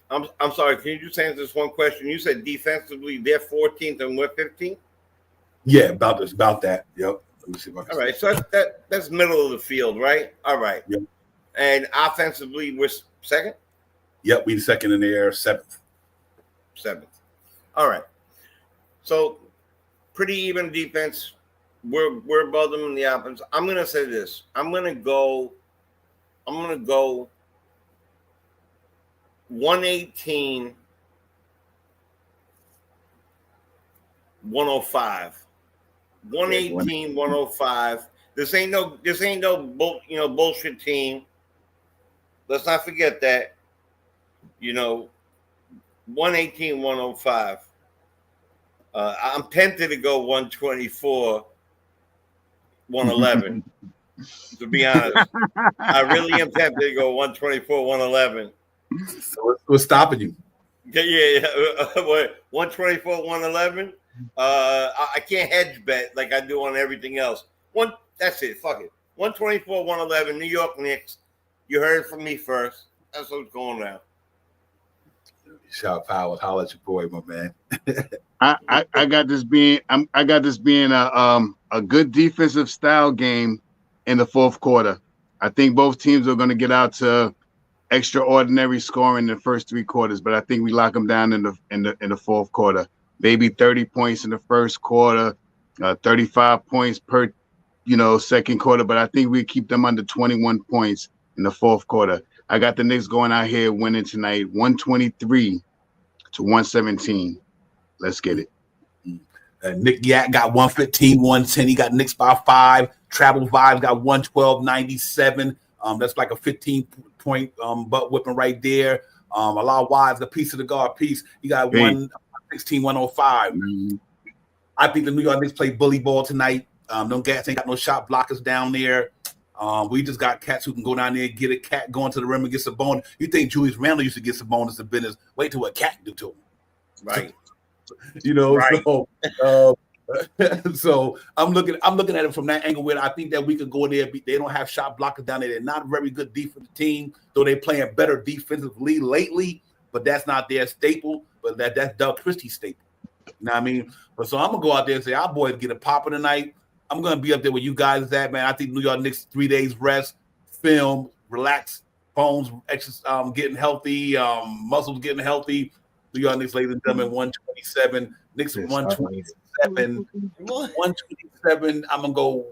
I'm sorry. Can you just answer this one question? You said defensively they're 14th and we're 15th. Yeah, about that. Yep. Let me see if I can. All right, so that's middle of the field, right? All right. Yep. And offensively, we're second. Yep, we second in the air, seventh. All right. So pretty even defense. We're above them in the offense. I'm gonna say this. I'm gonna go 118, 105. 118, 105. This ain't no bullshit team. Let's not forget that. 118, 105. I'm tempted to go 124, 111. To be honest, I really am tempted to go 124, 111. So what's stopping you? Yeah. 124, 111. I can't hedge bet like I do on everything else. That's it. Fuck it. 124, 111. New York Knicks. You heard it from me first. That's what's going on. Shout Powers, holla at your boy, my man. I got this being a good defensive style game in the fourth quarter. I think both teams are going to get out to extraordinary scoring in the first three quarters, but I think we lock them down in the fourth quarter. Maybe 30 points in the first quarter, 35 points per second quarter, but I think we keep them under 21 points in the fourth quarter. I got the Knicks going out here winning tonight, 123 to 117. Let's get it. Nick Yak got 115, 110. He got Knicks by 5. Travel Vibes got 112.97. That's like a 15-point butt whipping right there. Allow Wives, the piece of the guard piece. He got 116, 105. Mm-hmm. I think the New York Knicks play bully ball tonight. No gas ain't got no shot blockers down there. We just got cats who can go down there and get a cat going to the rim and get some bonus. You think Julius Randle used to get some bonus in business? Wait till what cat do to him. Right. Right. So I'm looking at it from that angle where I think that we could go there. They don't have shot blockers down there. They're not a very good defensive team, though they're playing better defensively lately, but that's not their staple. But that's Doug Christie's staple. You know what I mean? But so I'm gonna go out there and say our boys get a popper tonight. I'm gonna be up there with you guys at, man. I think New York Knicks 3 days rest, film, relax, bones, getting healthy, muscles getting healthy. New York Knicks, ladies and gentlemen, 127. Knicks 127. 127. I'm gonna go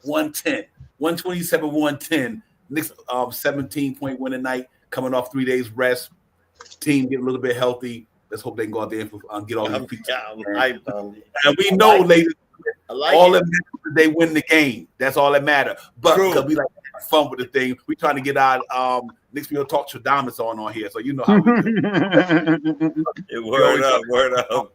110. 127, 110. Knicks 17-point win tonight, coming off 3 days rest. Team get a little bit healthy. Let's hope they can go out there and get all these people. And we know, ladies, all that matters is they win the game. That's all that matters. But because we like to have fun with the thing, we trying to get our Knicks Real Talk Stradamus on here, so you know how we do. Word up.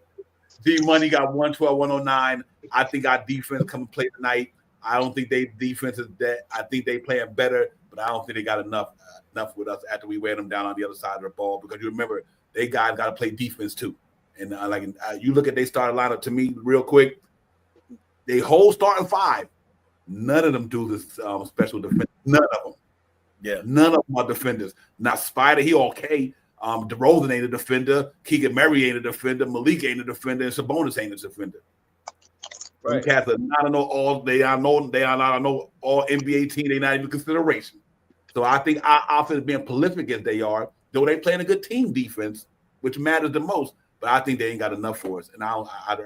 D Money got 112, 109. I think our defense come play tonight. I don't think they defense is that. I think they playing better, but I don't think they got enough with us after we wear them down on the other side of the ball, because you remember they guys got to play defense too. And you look at they starting lineup to me real quick. They whole starting 5. None of them do this special defense. None of them. Yeah. None of them are defenders. Now Spider, he okay. DeRozan ain't a defender. Keegan Murray ain't a defender. Malik ain't a defender. And Sabonis ain't a defender. Right. Cats are not all NBA team. They not even consideration. So I think our offense being prolific as they are, though they playing a good team defense, which matters the most. But I think they ain't got enough for us, and I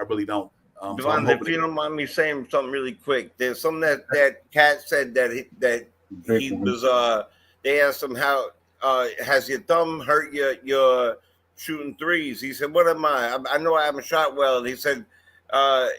really don't. Devon, so if you don't mind me saying something really quick, there's something that Cat said that he was they asked him how has your thumb hurt your shooting threes? He said, what am I? I know I haven't shot well. He said 0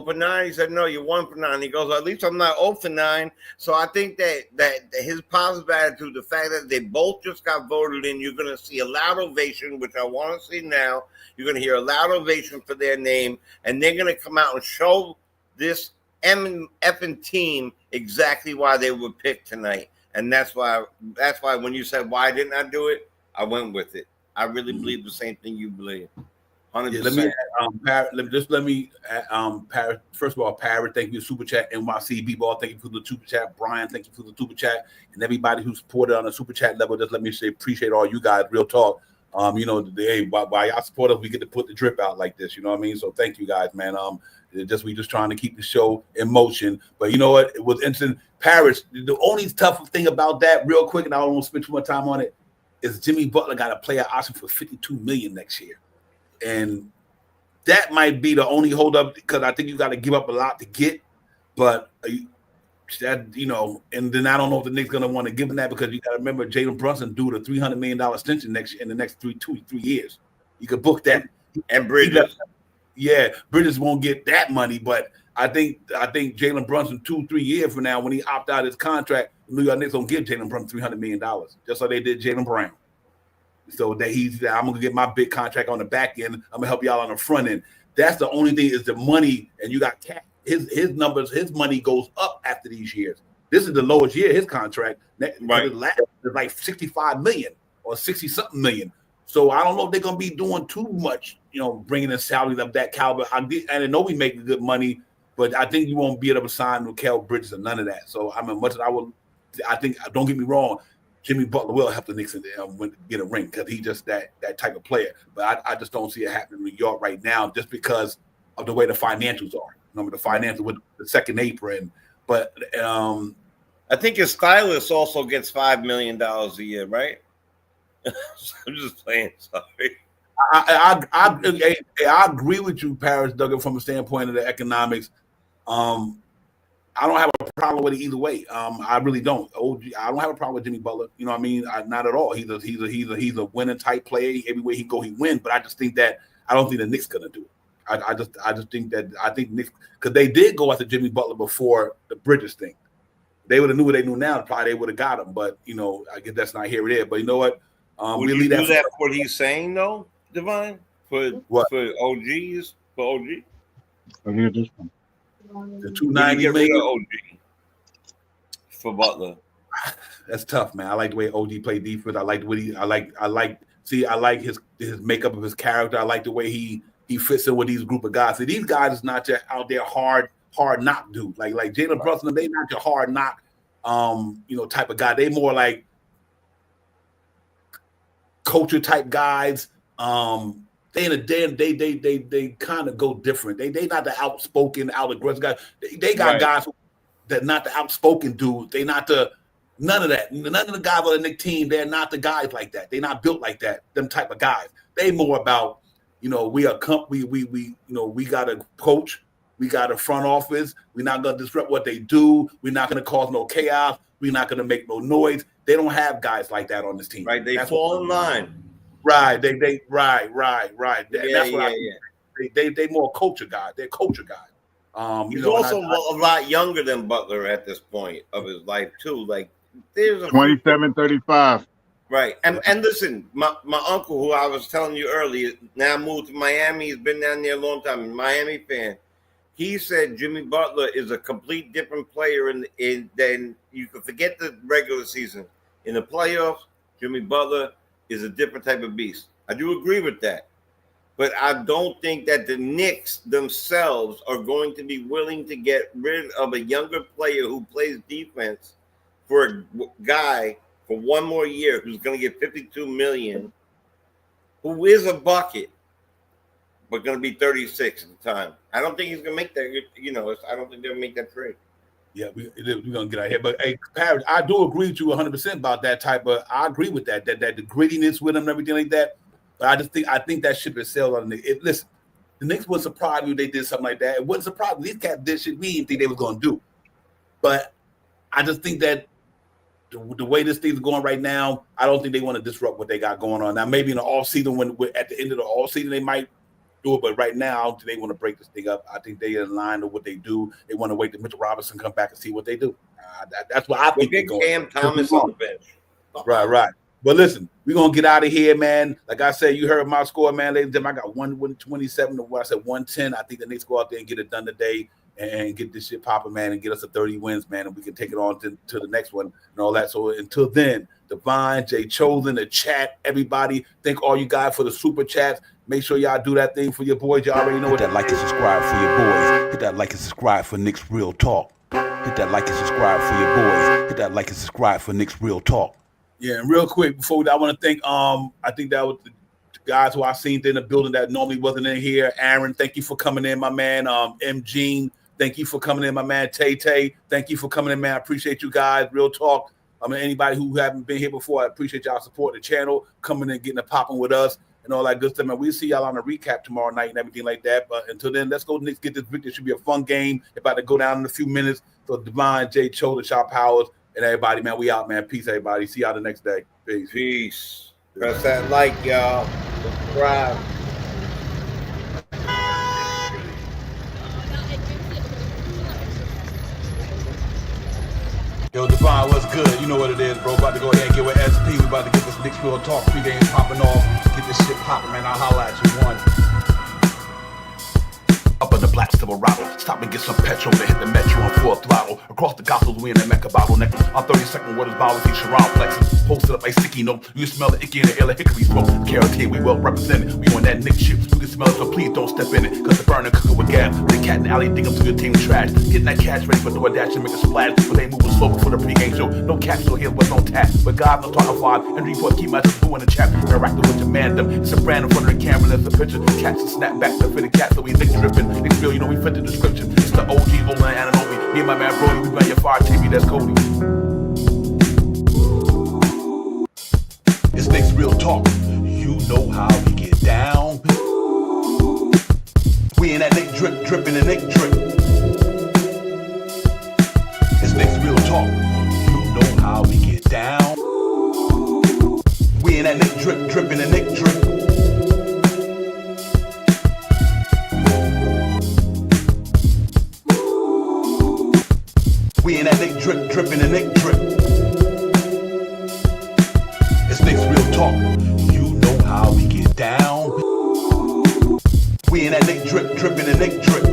for 9. He said, no, you're 1 for 9. He goes, at least I'm not 0 for 9. So I think that his positive attitude, the fact that they both just got voted in, you're going to see a loud ovation, which I want to see now. You're going to hear a loud ovation for their name, and they're going to come out and show this effing team exactly why they were picked tonight. And that's why when you said, why didn't I do it? I went with it. I really believe the same thing you believe. 100%. Yeah, first of all, Parrot, thank you for Super Chat. NYC B-Ball, thank you for the Super Chat. Brian, thank you for the Super Chat. And everybody who supported on the Super Chat level, just let me say appreciate all you guys. Real talk. By y'all support us, we get to put the drip out like this. You know what I mean? So thank you guys, man. We just trying to keep the show in motion. But you know what? It was interesting. Paris. The only tough thing about that, real quick, and I don't want to spend too much time on it, is Jimmy Butler got a player option for $52 million next year, and that might be the only holdup because I think you got to give up a lot to get. But that and then I don't know if the Knicks gonna want to give him that because you got to remember Jalen Brunson due the $300 million extension next year in the next 3 years. You could book that. And Bridges. Bridges won't get that money, but I think Jalen Brunson 2-3 years from now when he opt out his contract, New York Knicks gonna give Jalen Brunson $300 million just like they did Jaylen Brown. So that I'm gonna get my big contract on the back end. I'm gonna help y'all on the front end. That's the only thing is the money, and you got his numbers, his money goes up after these years. This is the lowest year of his contract. Right, it's like $65 million or 60-something million. So I don't know if they're gonna be doing too much, bringing in salaries of that caliber. I know we make good money, but I think you won't be able to sign Mikal Bridges or none of that. So much as I think don't get me wrong. Jimmy Butler will help the Knicks get a ring because he's just that type of player. But I just don't see it happening in New York right now just because of the way the financials are. The financials with the second apron. But I think his stylist also gets $5 million a year, right? I'm just playing. Sorry. I agree with you, Paris Duggan, from a standpoint of the economics. I don't have a problem with it either way. I really don't. I don't have a problem with Jimmy Butler. You know what I mean? Not at all. He's a winning type player. Everywhere he go, he win. But I just think that I don't think the Knicks gonna do it. I just think Knicks, because they did go after Jimmy Butler before the Bridges thing. They would have knew what they knew now. Probably they would have got him. But I guess that's not here or there. But you know what? Would you do that for what he's saying though, Divine? For what? For OGs? For OG? This one. The $290 million OG for Butler. That's tough, man. I like the way OG played defense. I like the way I like his makeup of his character. I like the way he fits in with these group of guys. See, these guys is not just out there hard knock dude. Like Jalen Brunson, they not your hard knock type of guy. They more like culture type guys. They kind of go different. They not the outspoken, out aggressive guys. They got guys that not the outspoken dudes. They not none of that. None of the guys on the Knicks team. They're not the guys like that. They not built like that. Them type of guys. They more about we are we got a coach. We got a front office. We're not gonna disrupt what they do. We're not gonna cause no chaos. We're not gonna make no noise. They don't have guys like that on this team. Right. They fall in line. Right. That's what they more culture guys. They're culture guys. He's also a lot younger than Butler at this point of his life too. Like there's 27, 35. Right. And listen, my uncle, who I was telling you earlier, now moved to Miami. He's been down there a long time. Miami fan. He said Jimmy Butler is a complete different player than you can forget the regular season. In the playoffs, Jimmy Butler is a different type of beast. I do agree with that. But I don't think that the Knicks themselves are going to be willing to get rid of a younger player who plays defense for a guy for one more year who's going to get $52 million, who is a bucket, but going to be 36 at the time. I don't think he's going to make that. I don't think they'll make that trade. Yeah, we're going to get out here. But, hey, Paris, I do agree with you 100% about that type of – I agree with that the grittiness with him and everything like that. But I think that ship is sailed on the Knicks. Listen, the Knicks wouldn't surprise me if they did something like that. It wouldn't surprise me. These cats did shit we didn't think they was going to do. But I just think that the way this thing's going right now, I don't think they want to disrupt what they got going on. Now, maybe in the offseason, when at the end of the offseason, they might do it. But right now, I don't think they want to break this thing up. I think they're in line with what they do. They want to wait till Mitchell Robinson come back and see what they do. That's what I think they're going. Cam Thomas on the bench. Right. But listen, we're going to get out of here, man. Like I said, you heard my score, man. Ladies and gentlemen, I got 127 to what I said, 110. I think the Knicks go out there and get it done today and get this shit popping, man, and get us a 30 wins, man, and we can take it on to the next one and all that. So until then, Divine, Jay Chosen, the chat, everybody, thank all you guys for the super chats. Make sure y'all do that thing for your boys. Y'all already know what that like and subscribe for your boys. Hit that like and subscribe for Knicks Real Talk. Hit that like and subscribe for your boys. Hit that like and subscribe for Knicks Real Talk. Yeah, and real quick before I want to thank I think that was guys who I seen in the building that normally wasn't in here. Aaron, thank you for coming in, my man. M. Gene, thank you for coming in, my man. Tay Tay, thank you for coming in, man. I appreciate you guys. Real talk. I mean, anybody who haven't been here before, I appreciate y'all supporting the channel, coming in, getting it popping with us, and all that good stuff, man. We'll see y'all on a recap tomorrow night and everything like that. But until then, let's go Knicks get this victory. It should be a fun game. About to go down in a few minutes. So Divine, Jay Cho, the Shop Powers, and everybody, man. We out, man. Peace, everybody. See y'all the next day. Peace. Peace. Press that like, y'all. Subscribe. Yo, Divine, what's good? You know what it is, bro. About to go ahead and get with SP. We about to get this Knicks Real Talk pregame popping off. Get this shit popping, man. I'll holla at you. One. Up in the black Silverado, stop and get some petrol to hit the metro on full throttle. Across the Gospels, we in the Mecca bottleneck. On 32nd waters, bottles, Sharon flexing. Posted up like sticky note. You can smell the icky and the ill hickory smoke. Carrot we well represented. We on that Knicks shit. You can smell it, so please don't step in it. Cause the burner cooking with gas. The cat in the alley dig up to your team trash. Getting that cash ready for DoorDash and make a splash. But they moving slow before the pregame show. No capsule here, what's on tap. But God, no talking five. And report, keep my boo in the chat. Interacting with your mandem. It's a brand in front of the camera. That's the picture. Catch and snap back to fit the cat. So we Nick dripping. Nick feel, you know we fit the description. It's the OG, Olan, Ananobi. Me and my man Brody, we run your fire TV, that's Cody. It's Knicks Real Talk. You know how we get down. We in that Nick drip, dripping and Nick drip. It's Knicks Real Talk. You know how we get down. We in that Nick drip, dripping and Nick drip. We in that Nick drip, dripping and Nick drip. It's Knicks Real Talk. You know how we get down. We in that Nick drip, dripping and Nick drip.